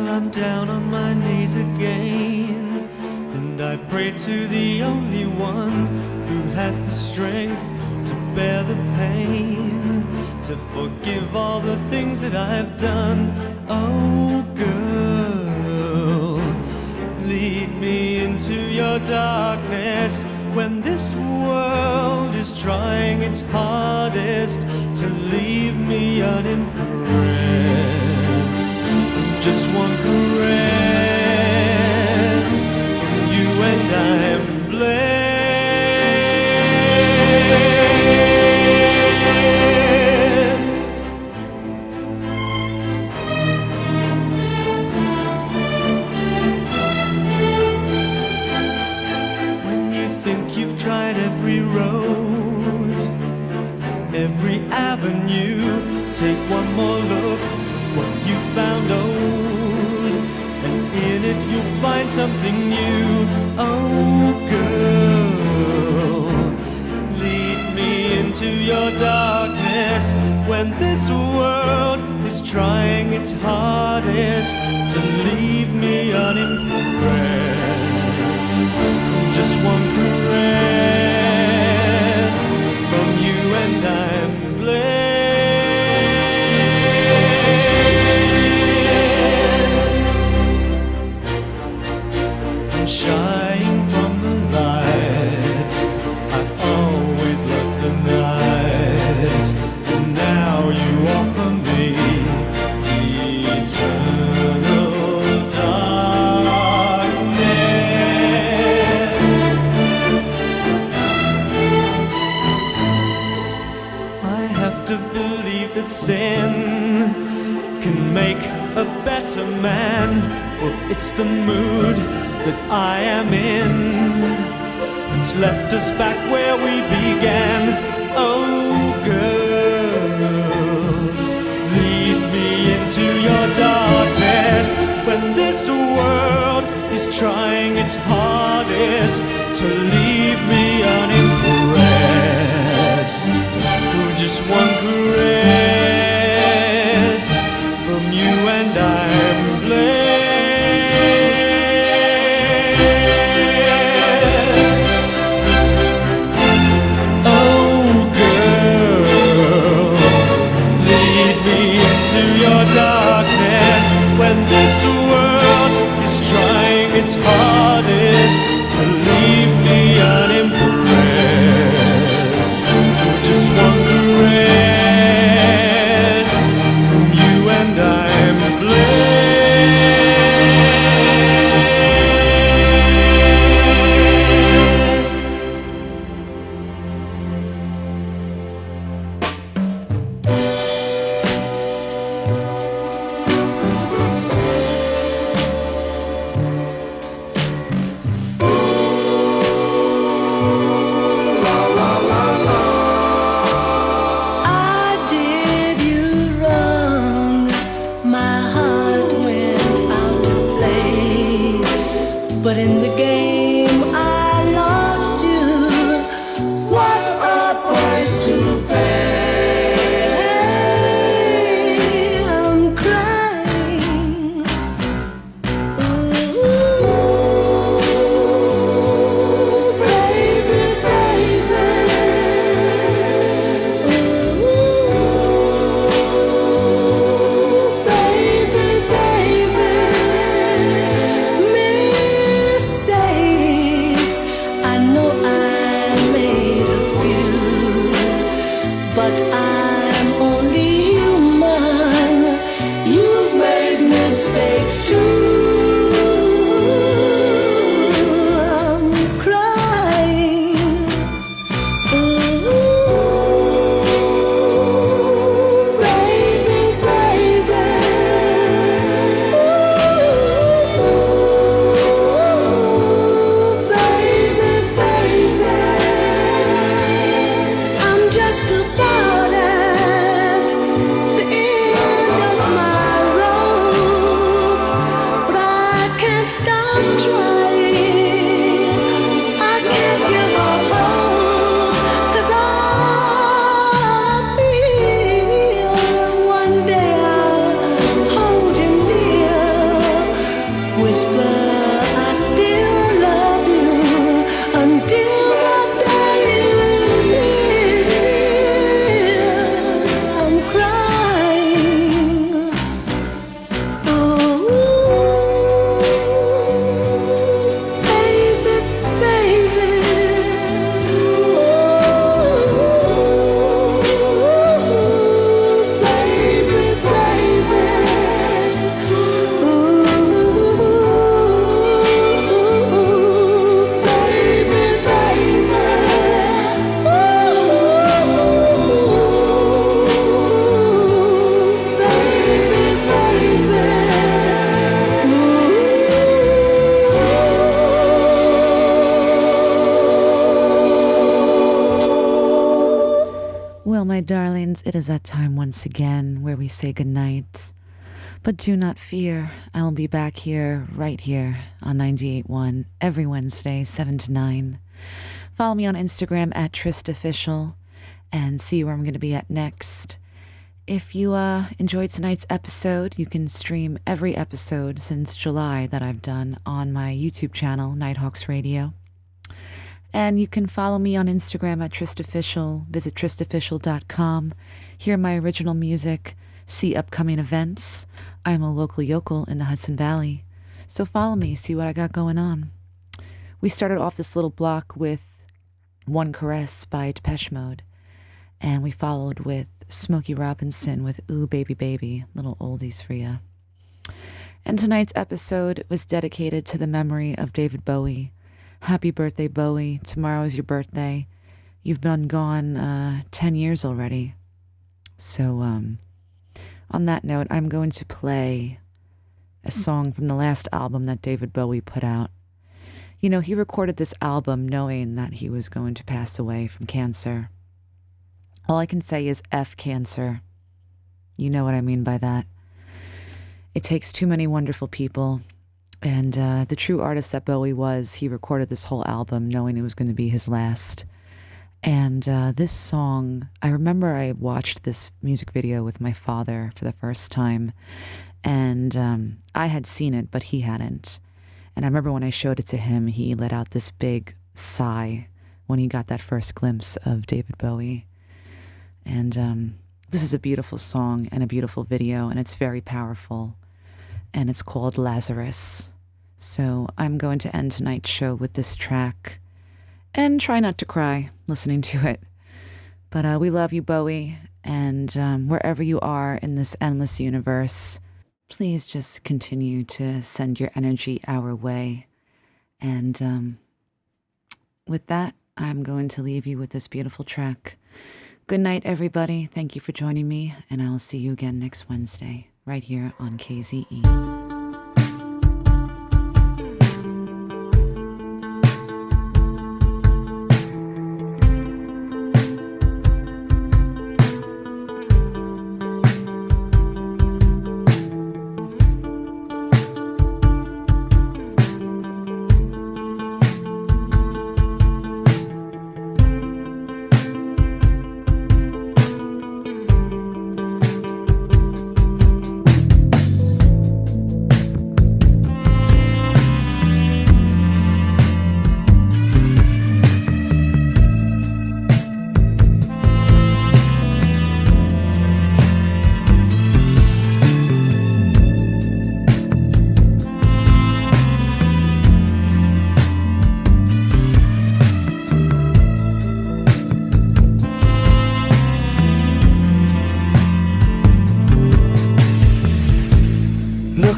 I'm down on my knees again, and I pray to the only one who has the strength to bear the pain, to forgive all the things that I've done. Oh girl, lead me into your darkness when this world is trying its hardest to leave me unimpressed. Just one caress from you and I'm blessed. When you think you've tried every road, every avenue, take one more look. What you found old, and in it you'll find something new. Oh girl, lead me into your darkness when this world is trying its hardest to leave me unimpressed. Just a man, well, it's the mood that I am in. It's left us back where we began. Oh, girl, lead me into your darkness when this world is trying its hardest to leave me unimpressed. Just one caress from you and I'm blessed. Oh, girl, lead me into your darkness when this world is trying its hardest to leave me unimpressed. Just one caress from you and I'm blessed. But in the game I lost you. What a price to pay. I'm crying. Ooh, baby, baby. Ooh, baby, baby. Mistakes, I know I made a few, but I'm only human. You've made mistakes too. I'm crying. Ooh, baby, baby. Baby, baby, I'm just about at the end of my rope, but I can't stop trying. I can't give up hope, 'cause I feel that one day I'll hold you near, whisper I still love you until that day is here. I'm crying. Ooh, baby, baby. Ooh, baby, baby. Ooh, baby, baby. Ooh, baby, baby. Well, my darlings, it is that time once again where we say goodnight. But do not fear, I'll be back here, right here on 98.1 every Wednesday, 7 to 9. Follow me on Instagram at Tryst Official and see where I'm going to be at next. If you enjoyed tonight's episode, you can stream every episode since July that I've done on my YouTube channel, Nighthawks Radio. And you can follow me on Instagram at Tryst Official, visit trystofficial.com, hear my original music, see upcoming events. I'm a local yokel in the Hudson Valley, so follow me, see what I got going on. We started off this little block with One Caress by Depeche Mode, and we followed with Smokey Robinson with Ooh Baby Baby, little oldies for ya. And tonight's episode was dedicated to the memory of David Bowie. Happy birthday, Bowie. Tomorrow is your birthday. You've been gone 10 years already. So, on that note, I'm going to play a song from the last album that David Bowie put out. You know, he recorded this album knowing that he was going to pass away from cancer. All I can say is F cancer. You know what I mean by that. It takes too many wonderful people. And the true artist that Bowie was, he recorded this whole album knowing it was going to be his last. And this song, I remember I watched this music video with my father for the first time. And I had seen it, but he hadn't. And I remember when I showed it to him, he let out this big sigh when he got that first glimpse of David Bowie. And this is a beautiful song and a beautiful video, and it's very powerful. And it's called Lazarus. So I'm going to end tonight's show with this track and try not to cry listening to it. But we love you, Bowie, and wherever you are in this endless universe, please just continue to send your energy our way. And with that, I'm going to leave you with this beautiful track. Good night, everybody. Thank you for joining me, and I will see you again next Wednesday, right here on KZE.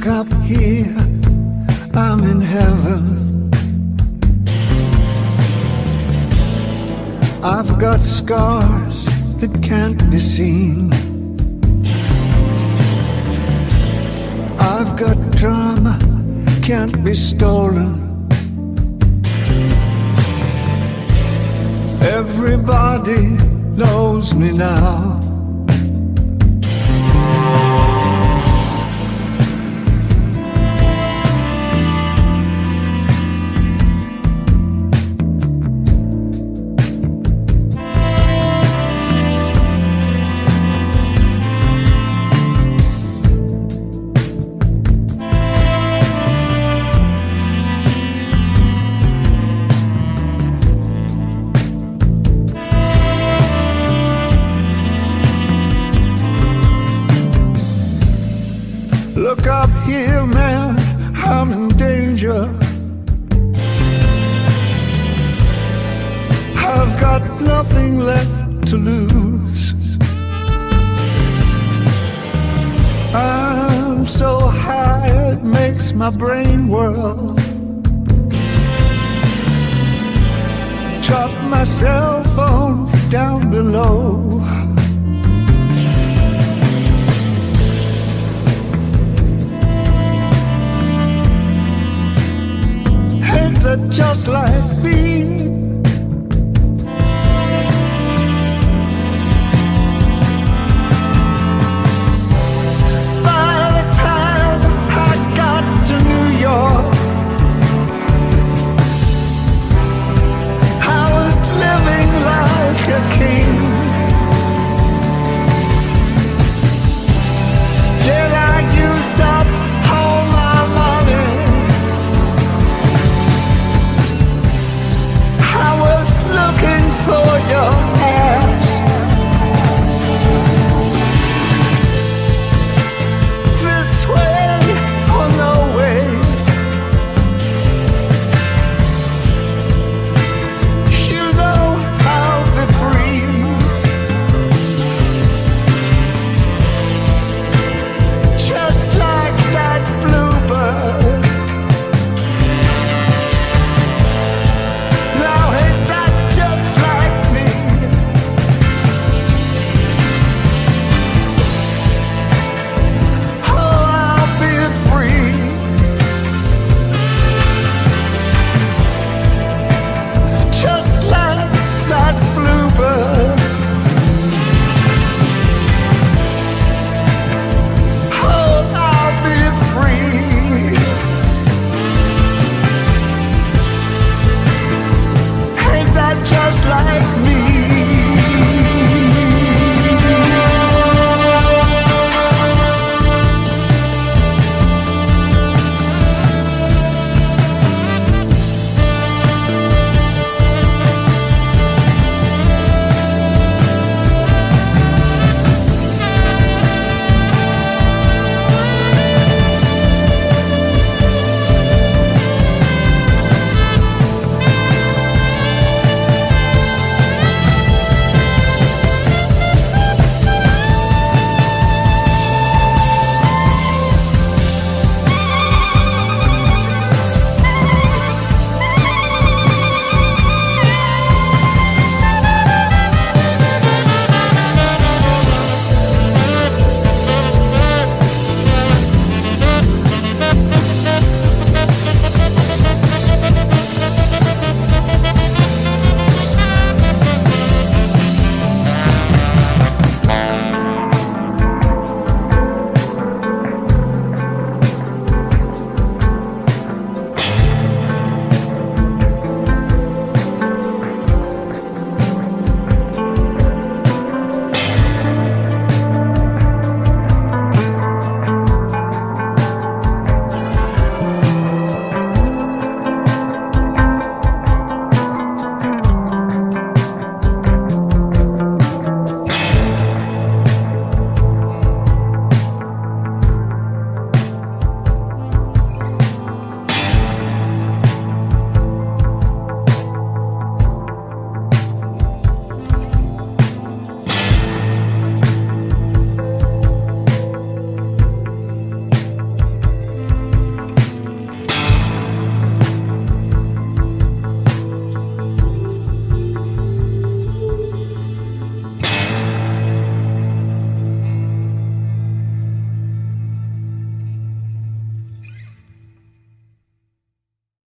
Up here, I'm in heaven. I've got scars that can't be seen. I've got drama, can't be stolen. Everybody knows me now. Look up here, man, I'm in danger. I've got nothing left to lose. I'm so high it makes my brain whirl. Drop my cell phone down below. That just like me, by the time I got to New York, I was living like a king. Then I used up all my money. I was looking for you.